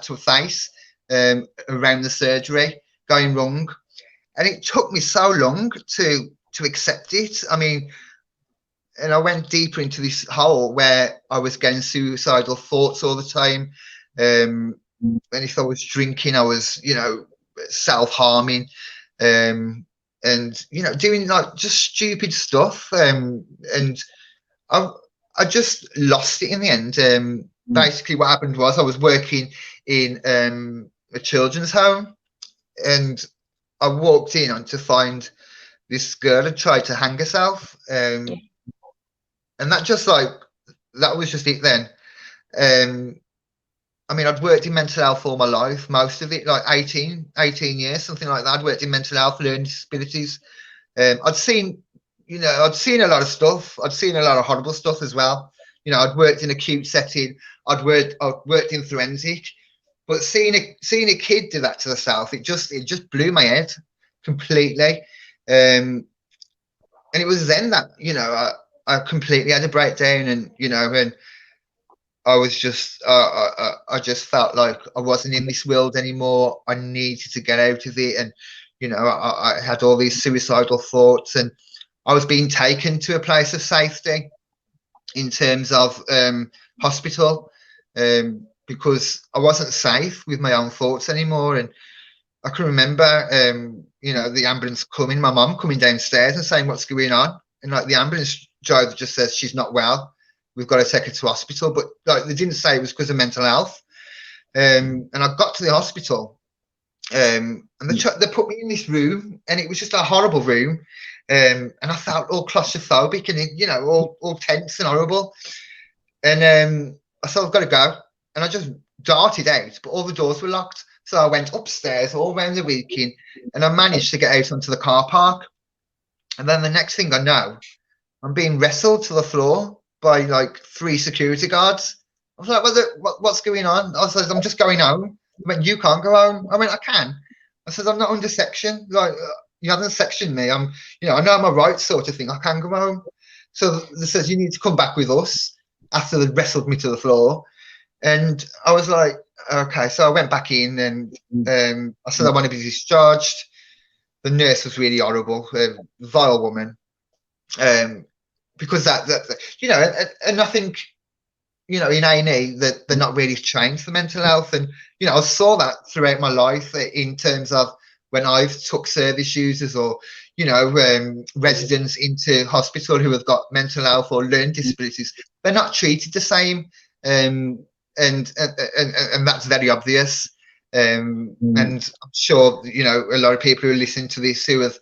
to face around the surgery going wrong, and it took me so long to accept it. I mean, and I went deeper into this hole where I was getting suicidal thoughts all the time, and if I was drinking, I was self-harming, and doing like just stupid stuff, and I just lost it in the end. Basically what happened was, I was working in a children's home, and I walked in to find this girl had tried to hang herself, and that was just it then. I mean, I'd worked in mental health all my life, most of it, like 18 years, something like that. I'd worked in mental health, learning disabilities. I'd seen a lot of stuff. I'd seen a lot of horrible stuff as well. I'd worked in acute setting. I'd worked in forensic, but seeing a kid do that to herself, it just blew my head completely. And it was then that I completely had a breakdown, and and I was just I just felt like I wasn't in this world anymore. I needed to get out of it, and I had all these suicidal thoughts, and I was being taken to a place of safety in terms of hospital, because I wasn't safe with my own thoughts anymore. And I can remember the ambulance coming, my mum coming downstairs and saying, "What's going on?" And like, the ambulance driver just says, "She's not well, we've got to take her to hospital." But like, they didn't say it was because of mental health. And I got to the hospital, and they put me in this room, and it was just a horrible room. And I felt all claustrophobic, and all tense and horrible. And I said, "I've got to go," and I just darted out, but all the doors were locked. So I went upstairs all round the weekend, and I managed to get out onto the car park. And then the next thing I know, I'm being wrestled to the floor by like 3 security guards. I was like, what's going on? I said, I'm just going home. I went, you can't go home. I went, I can. I said, I'm not under section. Like, you haven't sectioned me. I'm, I know my rights, sort of thing. I can go home. So they says, you need to come back with us after they wrestled me to the floor. And I was like, okay. So I went back in and I said, I want to be discharged. The nurse was really horrible, vile woman. Because that and I think, in A&E that they're not really trained for mental health. And, I saw that throughout my life in terms of when I've took service users or, residents into hospital who have got mental health or learning disabilities, they're not treated the same. And that's very obvious. And I'm sure, a lot of people who listen to this who have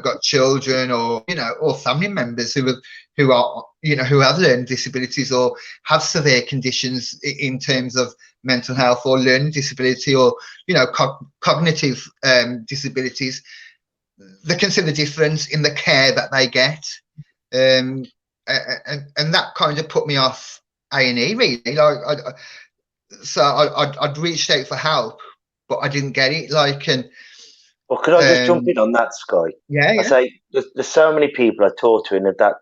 got children or or family members who have learning disabilities or have severe conditions in terms of mental health or learning disability or cognitive disabilities. They can see the difference in the care that they get, and that kind of put me off A&E really. So I'd reached out for help, but I didn't get it. Well, could I just jump in on that, Skye? Yeah. I say there's so many people I talk to in that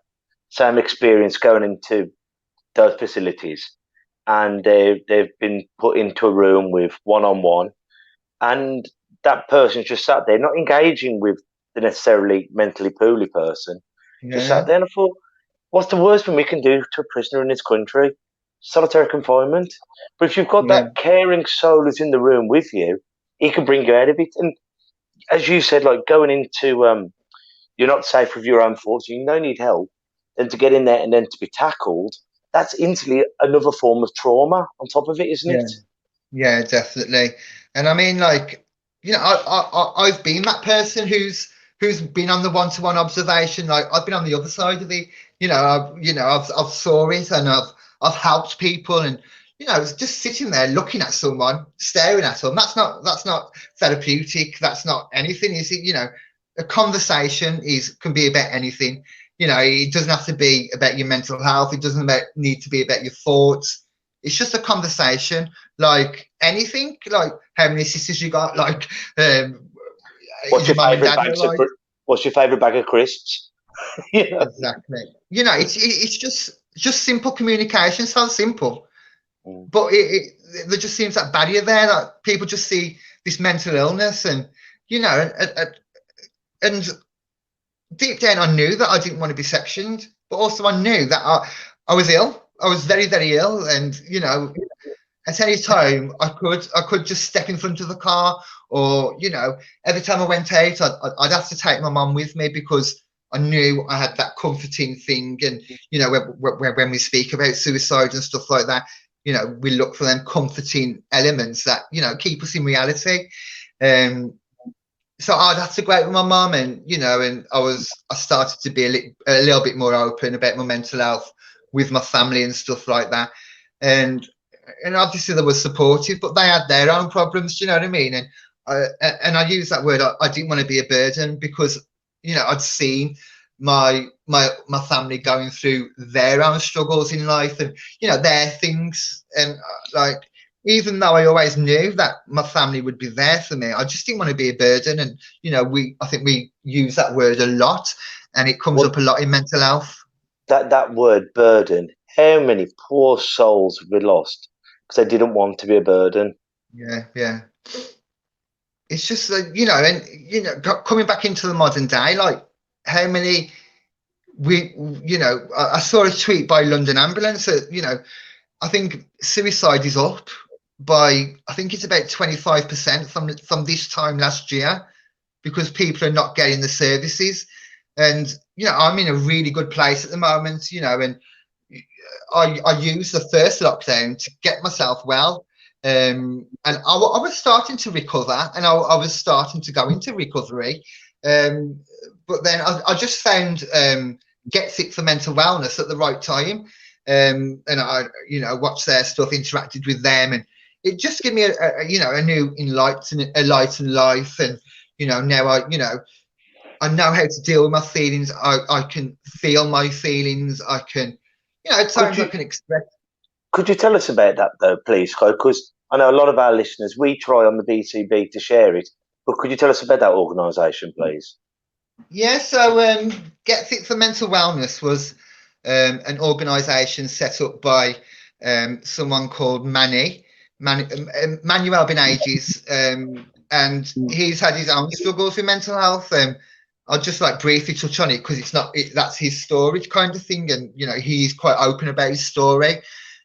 same experience going into those facilities, and they've been put into a room with one-on-one, and that person's just sat there, not engaging with the necessarily mentally poorly person. Just sat there, and I thought, what's the worst thing we can do to a prisoner in this country? Solitary confinement. But if you've got that caring soul who's in the room with you, he can bring you out of it. And as you said, like going into you're not safe with your own thoughts, you don't need help, then to get in there and then to be tackled, that's instantly another form of trauma on top of it, isn't it? Yeah, definitely. And I mean, I've been that person who's been on the one-to-one observation. Like I've been on the other side of it. I've saw it and I've helped people, and it's just sitting there looking at someone, staring at them. That's not therapeutic. That's not anything, is it? A conversation can be about anything. It doesn't have to be about your mental health. It doesn't need to be about your thoughts. It's just a conversation, like anything. Like how many sisters you got? Like, what's your favorite bag of crisps? Exactly. It's just simple communication. Sounds simple, but there just seems that barrier there that people just see this mental illness, and and deep down I knew that I didn't want to be sectioned, but also I knew that I was ill. I was very, very ill, and at any time I could just step in front of the car, or every time I went out I'd have to take my mum with me, because I knew I had that comforting thing. And when we speak about suicide and stuff like that, we look for them comforting elements that keep us in reality. So I'd have to go out with my mum, and and I started to be a little bit more open about my mental health with my family and stuff like that. And obviously they were supportive, but they had their own problems. Do you know what I mean? And I use that word. I didn't want to be a burden, because I'd seen my family going through their own struggles in life, and their things, and even though I always knew that my family would be there for me, I just didn't want to be a burden. And I think we use that word a lot, and it comes up a lot in mental health. That word burden, how many poor souls have we lost because they didn't want to be a burden? Yeah. It's just coming back into the modern day, like how many I saw a tweet by London Ambulance that I think suicide is up by, I think it's about 25% from this time last year, because people are not getting the services. And I'm in a really good place at the moment, and I used the first lockdown to get myself well. And I was starting to recover, and I was starting to go into recovery. But then I just found Get Fit for Mental Wellness at the right time. And I watched their stuff, interacted with them, and it just gave me a new enlightened life. And now I know how to deal with my feelings. I can feel my feelings. I can, at times I can express. Could you tell us about that though, please, Skye? Because I know a lot of our listeners, we try on the BCB to share it, but could you tell us about that organisation, please? Yeah, so Get Fit for Mental Wellness was an organisation set up by someone called Manuel Benages, and he's had his own struggles with mental health. I'll just like briefly touch on it because that's his story kind of thing, and he's quite open about his story.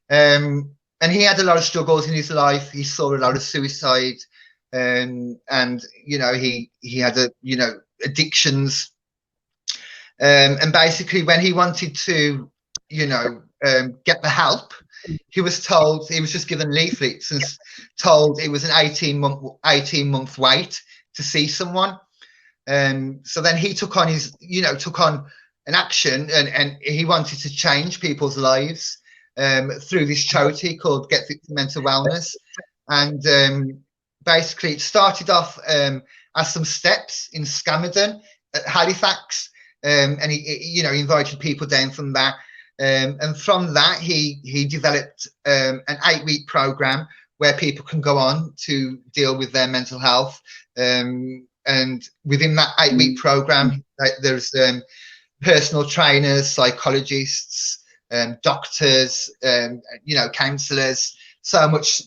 And he had a lot of struggles in his life. He saw a lot of suicide, and he had addictions. And basically, when he wanted to, get the help, he was just given leaflets and told it was an 18-month wait to see someone. So then he took on an action, and he wanted to change people's lives through this charity called Get Fit for Mental Wellness. And basically, it started off as some steps in Scamadon at Halifax, and he invited people down from that. And from that, he developed an 8-week program where people can go on to deal with their mental health. And within that 8-week program, there's personal trainers, psychologists, doctors, counsellors, so much,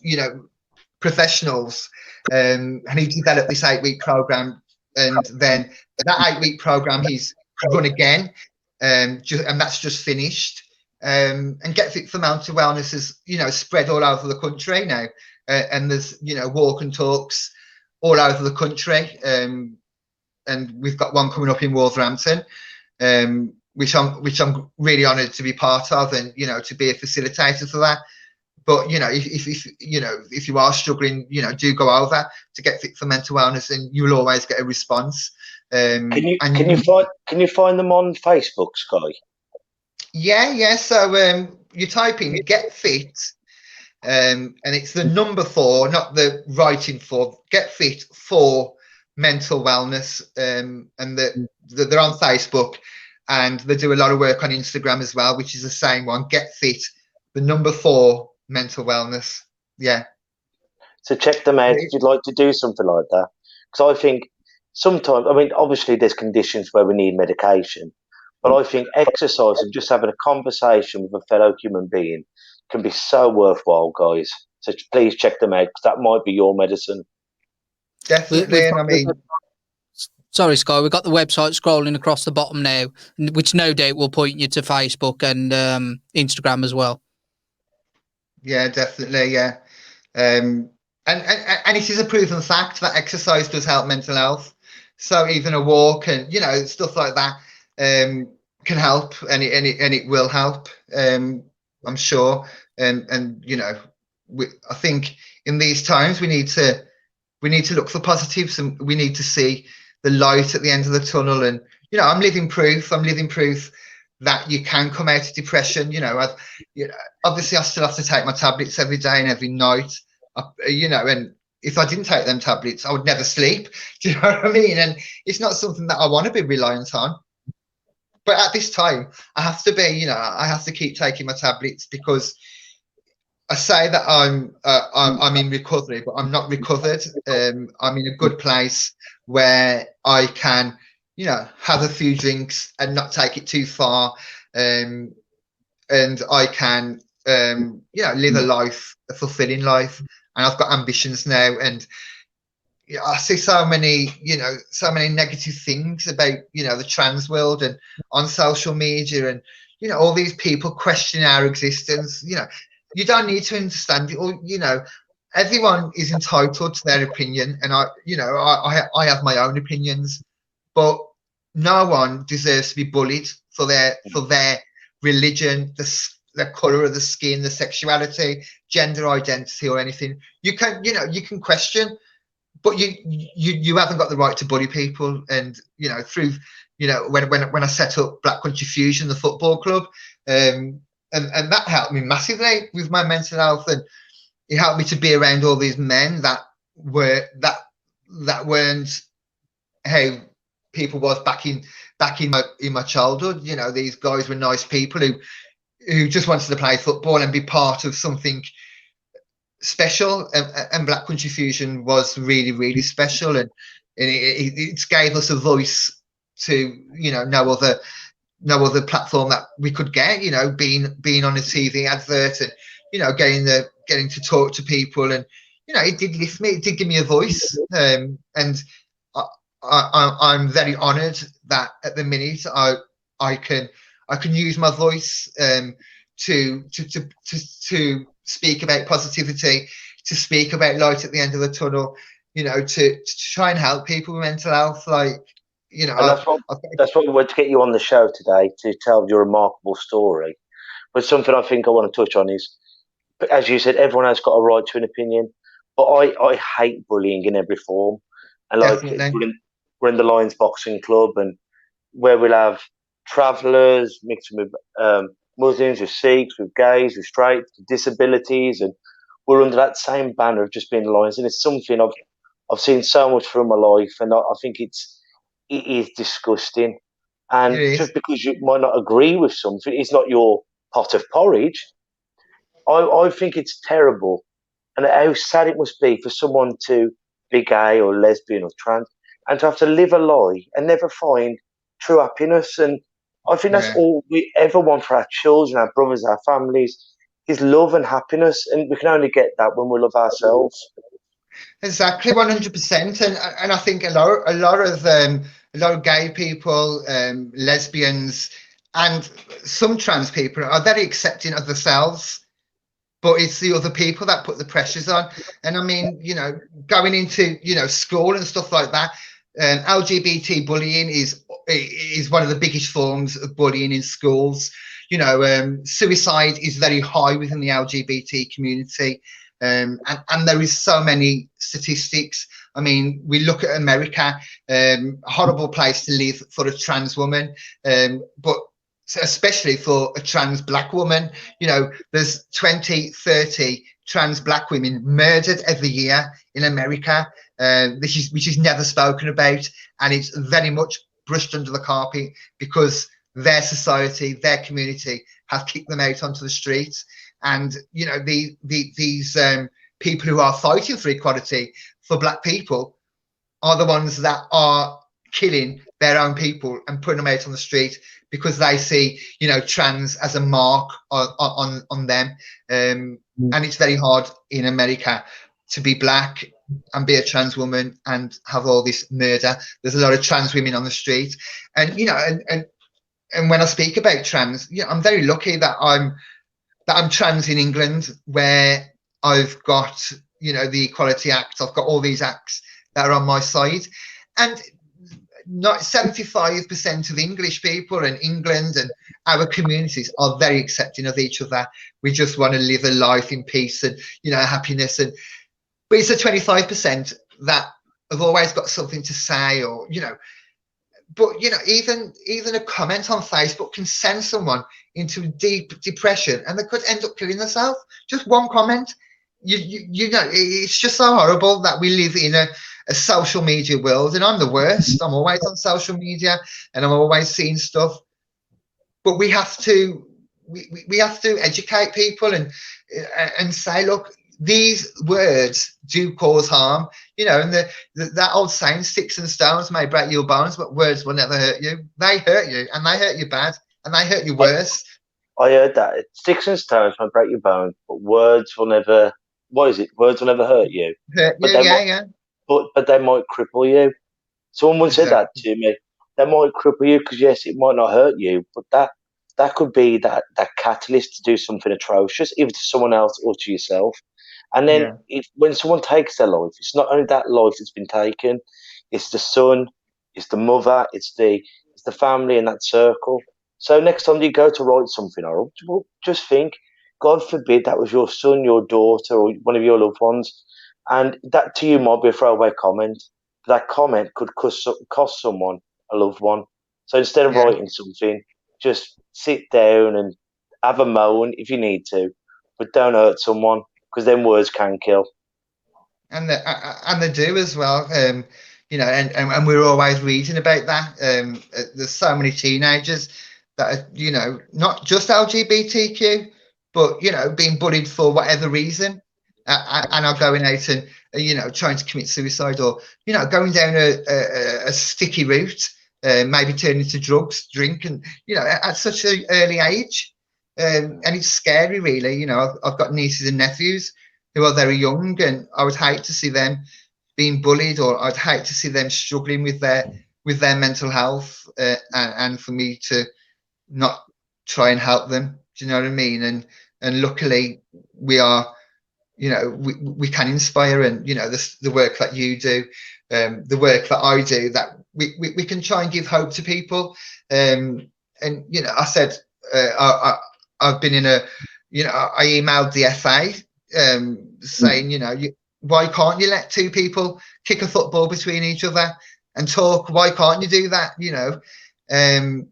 professionals. And he developed this 8-week program, and then that 8-week program he's run again, and that's just finished. And Get Fit for Mental Wellness is, spread all over the country now, and there's, walk and talks all over the country. And we've got one coming up in Wolverhampton, which I'm really honoured to be part of, and to be a facilitator for that. But if you are struggling, do go over to Get Fit for Mental Wellness, and you'll always get a response. Can you find them on Facebook, Skye? Yeah. So you type in Get Fit, and it's the number 4, not the writing for, Get Fit for Mental Wellness, and they're on Facebook, and they do a lot of work on Instagram as well, which is the same one, Get Fit, the number 4 Mental Wellness. Yeah. So check them out if you'd like to do something like that. Because I think sometimes, obviously there's conditions where we need medication, but I think exercise and just having a conversation with a fellow human being can be so worthwhile, guys. So please check them out, because that might be your medicine. Definitely. Sorry, Skye, we've got the website scrolling across the bottom now, which no doubt will point you to Facebook and Instagram as well. Yeah, definitely. Yeah. And it is a proven fact that exercise does help mental health. So even a walk and stuff like that can help, and it will help. I'm sure. And I think in these times we need to look for positives, and we need to see the light at the end of the tunnel. And I'm living proof that you can come out of depression. Obviously I still have to take my tablets every day and every night. And if I didn't take them tablets, I would never sleep. Do you know what I mean? And it's not something that I want to be reliant on. But at this time, I have to be, I have to keep taking my tablets, because I say that I'm in recovery, but I'm not recovered. I'm in a good place where I can, have a few drinks and not take it too far, and I can, live a fulfilling life. And I've got ambitions now, and I see so many negative things about, the trans world and on social media, and, all these people questioning our existence. You don't need to understand it, or, everyone is entitled to their opinion. And I have my own opinions, but no one deserves to be bullied for their religion, the color of the skin, the sexuality, gender identity, or anything. You can question, but you haven't got the right to bully people. And through when I set up Black Country Fusion, the football club, and that helped me massively with my mental health. And it helped me to be around all these men that weren't how people was back in my childhood. You know, these guys were nice people who just wanted to play football and be part of something special. And Black Country Fusion was really, really special, and it gave us a voice to, you know, no other platform that we could get. You know, being on a TV advert, and, you know, getting to talk to people, and, you know, it did lift me. It did give me a voice, and I'm very honoured that at the minute I can use my voice, to speak about positivity, to speak about light at the end of the tunnel, you know, to try and help people with mental health. Like, you know, And that's what we wanted to get you on the show today, to tell your remarkable story. But something I think I want to touch on is, as you said, everyone has got a right to an opinion, but I hate bullying in every form. And like, definitely, we're in the Lions Boxing Club, and where we'll have travellers mixing with Muslims, with Sikhs, with gays, with straights, with disabilities, and we're under that same banner of just being Lions. And it's something I've seen so much through my life, and I think it is disgusting. it And is. just because you might not agree with something, it's not your pot of porridge. I think it's terrible, and how sad it must be for someone to be gay or lesbian or trans, and to have to live a lie and never find true happiness. And I think that's Yeah. all we ever want for our children, our brothers, our families, is love and happiness. And we can only get that when we love ourselves. Exactly, 100%. And I think a lot of gay people, lesbians, and some trans people are very accepting of themselves, but it's the other people that put the pressures on. And I mean, you know, going into, you know, school and stuff like that, LGBT bullying is one of the biggest forms of bullying in schools. You know, suicide is very high within the LGBT community. And there is so many statistics. I mean, we look at America, horrible place to live for a trans woman, but especially for a trans black woman. You know, there's 20, 30 trans black women murdered every year in America, which is never spoken about, and it's very much brushed under the carpet because their society, their community have kicked them out onto the streets. And, you know, these people who are fighting for equality for black people are the ones that are killing their own people and putting them out on the street because they see, you know, trans as a mark on them. And it's very hard in America to be black and be a trans woman and have all this murder. There's a lot of trans women on the street, and, you know, and when I speak about trans, you know, I'm very lucky that I'm trans in England, where I've got, you know, the Equality Act. I've got all these acts that are on my side, and not 75% of English people in England and our communities are very accepting of each other. We just want to live a life in peace and, you know, happiness. And but it's the 25% that have always got something to say, or, you know. But, you know, even a comment on Facebook can send someone into deep depression, and they could end up killing themselves. Just one comment. You know, it's just so horrible that we live in a social media world, and I'm the worst. I'm always on social media, and I'm always seeing stuff. But we have to educate people and say, look, these words do cause harm, you know, and that old saying, sticks and stones may break your bones, but words will never hurt you. They hurt you, and they hurt you bad, and they hurt you worse. I heard that. Sticks and stones might break your bones, but words will never. What is it? Words will never hurt you, Hurt you, but they yeah, might. yeah. But they might cripple you. Someone said that Exactly. to me. They might cripple you because, yes, it might not hurt you, but that could be that catalyst to do something atrocious, either to someone else or to yourself. And then, Yeah. if when someone takes their life, it's not only that life that's been taken; it's the son, it's the mother, it's the family in that circle. So next time you go to write something, or just think, God forbid that was your son, your daughter, or one of your loved ones, and that to you might be a throwaway comment. That comment could cost someone a loved one. So instead of Yeah. writing something, just sit down and have a moan if you need to, but don't hurt someone, because them words can kill. And they do as well. You know, and we're always reading about that. There's so many teenagers that are, you know, not just LGBTQ, but, you know, being bullied for whatever reason, and are going out and, you know, trying to commit suicide, or, you know, going down a sticky route, maybe turning to drugs, drink, and, you know, at such an early age. And it's scary, really. You know, I've got nieces and nephews who are very young, and I would hate to see them being bullied, or I'd hate to see them struggling with their mental health, and for me to not try and help them. Do you know what I mean? And luckily we are, you know, we can inspire, and, you know, the work that you do, the work that I do, that we can try and give hope to people. And, you know, I said, I've been in a, you know, I emailed the FA, saying, you know, why can't you let two people kick a football between each other and talk? Why can't you do that? You know, and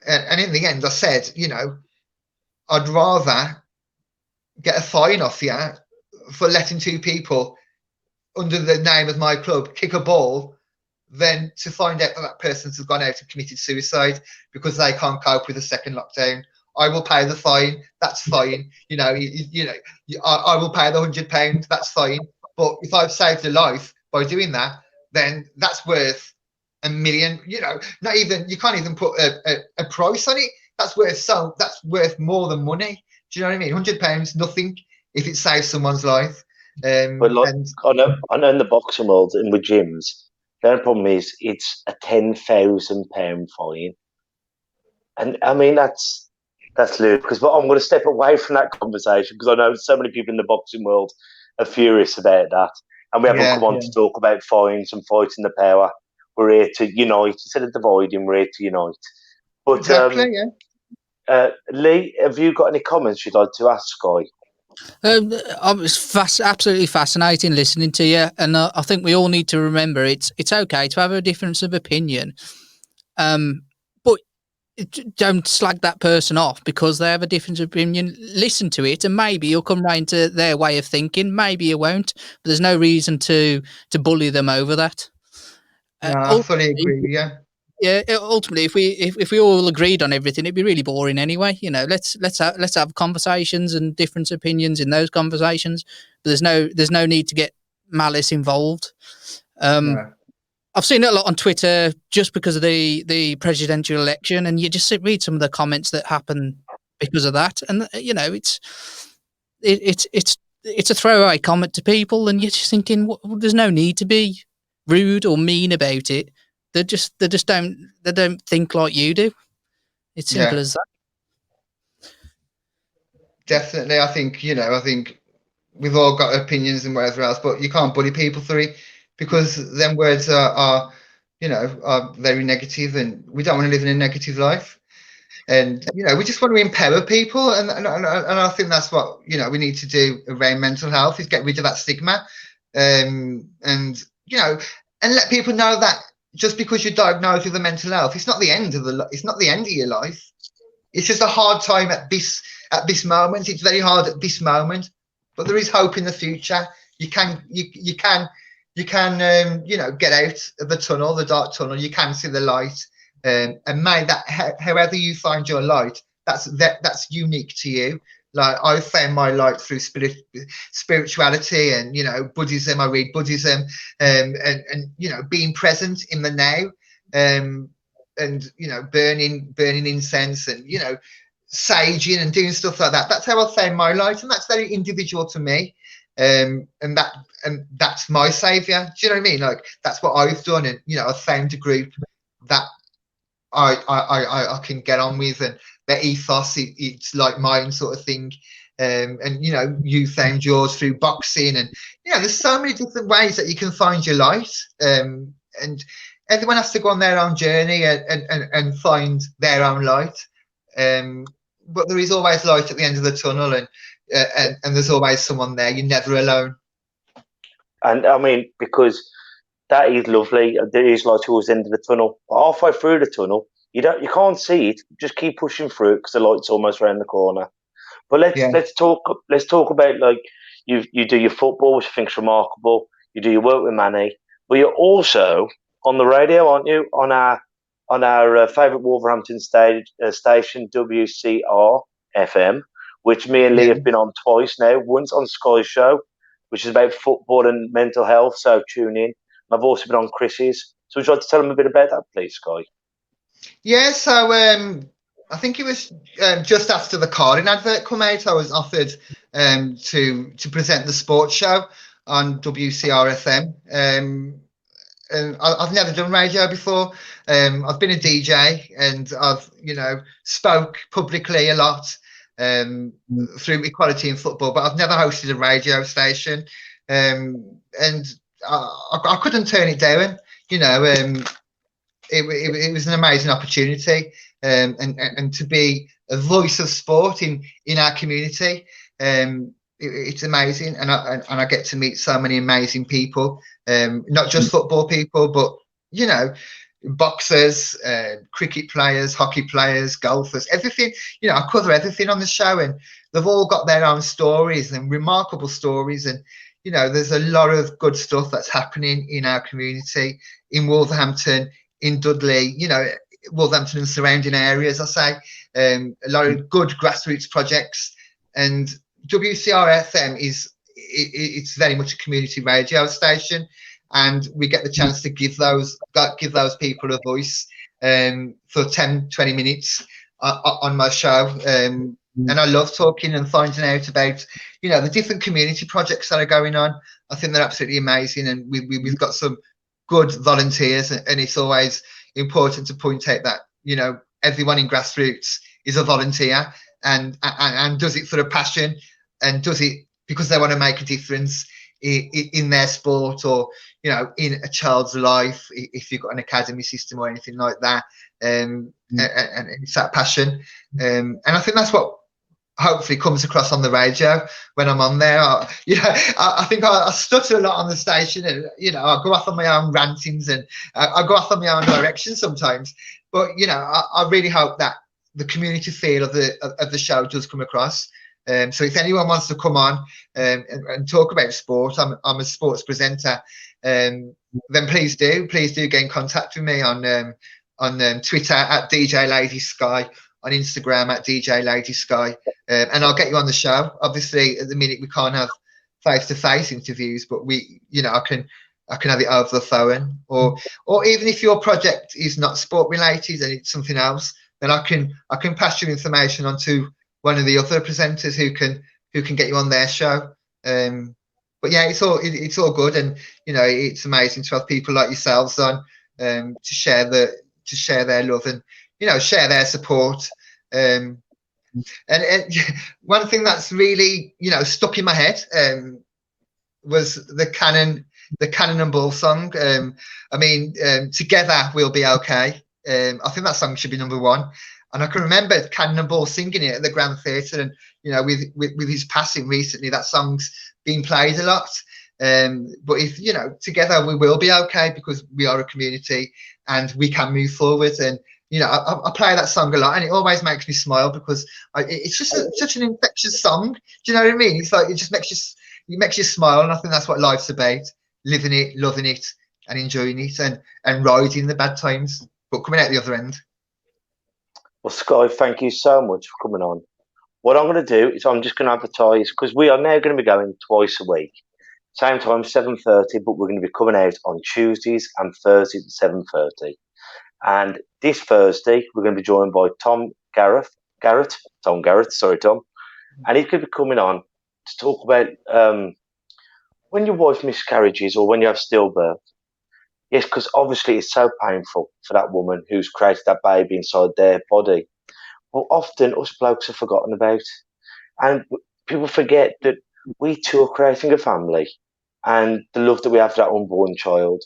in the end, I said, you know, I'd rather get a fine off you for letting two people under the name of my club kick a ball than to find out that that person's gone out and committed suicide because they can't cope with a second lockdown. I will pay the fine. That's fine. You know, I will pay the £100. That's fine. But if I've saved a life by doing that, then that's worth $1 million. You know, not even, you can't even put a price on it. That's worth more than money. Do you know what I mean? £100, nothing if it saves someone's life. But like, I know in the boxing world and with gyms, the problem is it's a £10,000 fine, and I mean that's ludicrous. But I'm going to step away from that conversation because I know so many people in the boxing world are furious about that, and we haven't come on to talk about fines and fighting the power. We're here to unite instead of dividing. We're here to unite. But exactly, Lee, have you got any comments you'd like to ask Skye? It's absolutely fascinating listening to you, and I think we all need to remember it's okay to have a difference of opinion, but don't slag that person off because they have a different opinion. Listen to it, and maybe you'll come round to their way of thinking. Maybe you won't, but there's no reason to bully them over that. No, I fully agree with you. Yeah, ultimately, if we all agreed on everything, it'd be really boring anyway. You know, let's have conversations and different opinions in those conversations. But there's no need to get malice involved. No. I've seen it a lot on Twitter just because of the presidential election, and you just read some of the comments that happen because of that, and you know, it's a throwaway comment to people, and you're just thinking, well, there's no need to be rude or mean about it. They don't think like you do. It's simple as that. Definitely, I think we've all got opinions and whatever else, but you can't bully people through it because them words are very negative, and we don't want to live in a negative life. And we just want to empower people, and I think that's what we need to do around mental health is get rid of that stigma, and let people know that just because you're diagnosed with a mental health, it's not the end of your life. It's just a hard time at this moment. It's very hard at this moment, but there is hope in the future. You can get out of the tunnel, the dark tunnel. You can see the light, and may that however you find your light, that's unique to you. Like I found my light through spirituality and Buddhism. I read Buddhism, and being present in the now, and burning incense and saging and doing stuff like that. That's how I found my light, and that's very individual to me. And that's my savior. Do you know what I mean? Like that's what I've done, and I've found a group that I can get on with, and their ethos it's like mine sort of thing. And you found yours through boxing, and there's so many different ways that you can find your light. And everyone has to go on their own journey and find their own light. But there is always light at the end of the tunnel, and there's always someone there. You're never alone. And I mean, because that is lovely. There is light towards the end of the tunnel. But halfway through the tunnel, you can't see it. Just keep pushing through it because the light's almost around the corner. But let's talk about like You do your football, which I think is remarkable. You do your work with Manny, but you're also on the radio, aren't you? On our favourite Wolverhampton station, WCR FM, which me and Lee Yeah. have been on twice now. Once on Skye's show, which is about football and mental health. So tune in. I've also been on Chris's. So would you like to tell them a bit about that, please, Skye? Yeah, so I think it was just after the Cardin advert come out, I was offered to present the sports show on WCR FM. And I've never done radio before. I've been a DJ and I've, spoke publicly a lot through equality in football, but I've never hosted a radio station. And I couldn't turn it down. It was an amazing opportunity, and to be a voice of sport in our community. It's amazing, and I get to meet so many amazing people, not just football people, but boxers, cricket players, hockey players, golfers, everything. I cover everything on the show, and they've all got their own stories and remarkable stories. And there's a lot of good stuff that's happening in our community, in Wolverhampton, in Dudley, Wolverhampton and surrounding areas. I say a lot of good grassroots projects, and WCR FM it's very much a community radio station, and we get the chance to give those people a voice for 10-20 minutes on my show. And I love talking and finding out about the different community projects that are going on. I think they're absolutely amazing, and we've got some good volunteers, and it's always important to point out that everyone in grassroots is a volunteer and does it for a passion, and does it because they want to make a difference in their sport, or in a child's life, if you've got an academy system or anything like that. And it's that passion, and I think that's what hopefully comes across on the radio when I'm on there. I think I stutter a lot on the station, and I go off on my own rantings, and I go off on my own direction sometimes. But I really hope that the community feel of the show does come across. So if anyone wants to come on and talk about sport, I'm a sports presenter. Then please do get in contact with me on Twitter at DJ Lady Skye, on Instagram at DJ Lady Skye, and I'll get you on the show. Obviously, at the minute we can't have face-to-face interviews, but I can have it over the phone, or even if your project is not sport related and it's something else, then I can pass your information on to one of the other presenters who can get you on their show. But yeah, it's all good, and it's amazing to have people like yourselves on to share their love and share their support. And one thing that's really stuck in my head was the Cannon and Ball song. Together We'll Be Okay. I think that song should be number one. And I can remember Cannon and Ball singing it at the Grand Theatre, and with his passing recently, that song's been played a lot. But if together we will be okay, because we are a community and we can move forward. And I play that song a lot, and it always makes me smile, because it's just such an infectious song. Do you know what I mean? It's like it just makes you smile, and I think that's what life's about: living it, loving it, and enjoying it, and riding the bad times, but coming out the other end. Well, Skye, thank you so much for coming on. What I'm going to do is I'm just going to advertise, because we are now going to be going twice a week. Same time, 7:30, but we're going to be coming out on Tuesdays and Thursdays at 7:30. And this Thursday, we're going to be joined by Tom Garrett. Sorry, Tom. And he's going to be coming on to talk about when your wife miscarriages or when you have stillbirth. Yes, because obviously it's so painful for that woman who's created that baby inside their body. Well, often us blokes are forgotten about. And people forget that we too are creating a family, and the love that we have for that unborn child,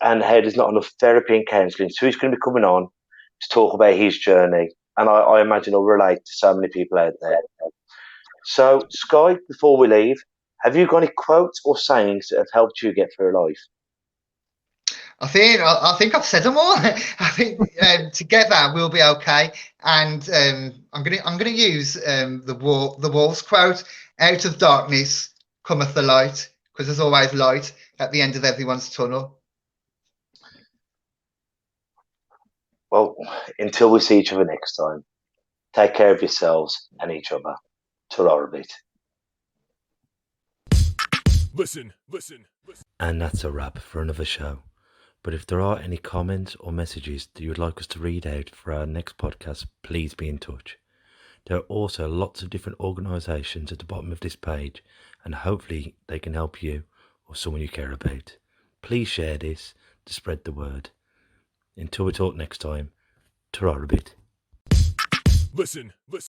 and how there's not enough therapy and counselling. So he's going to be coming on to talk about his journey. And I imagine he'll relate to so many people out there. So, Skye, before we leave, have you got any quotes or sayings that have helped you get through life? I think I've said them all. I think together we'll be okay. And I'm gonna use the Wolves quote: "Out of darkness cometh the light, because there's always light at the end of everyone's tunnel. Well, until we see each other next time, take care of yourselves and each other. Ta-ra a bit. Listen, listen, listen. And that's a wrap for another show. But if there are any comments or messages that you would like us to read out for our next podcast, please be in touch. There are also lots of different organisations at the bottom of this page, and hopefully they can help you or someone you care about. Please share this to spread the word. Until we talk next time, ta-ra a bit. Listen, listen.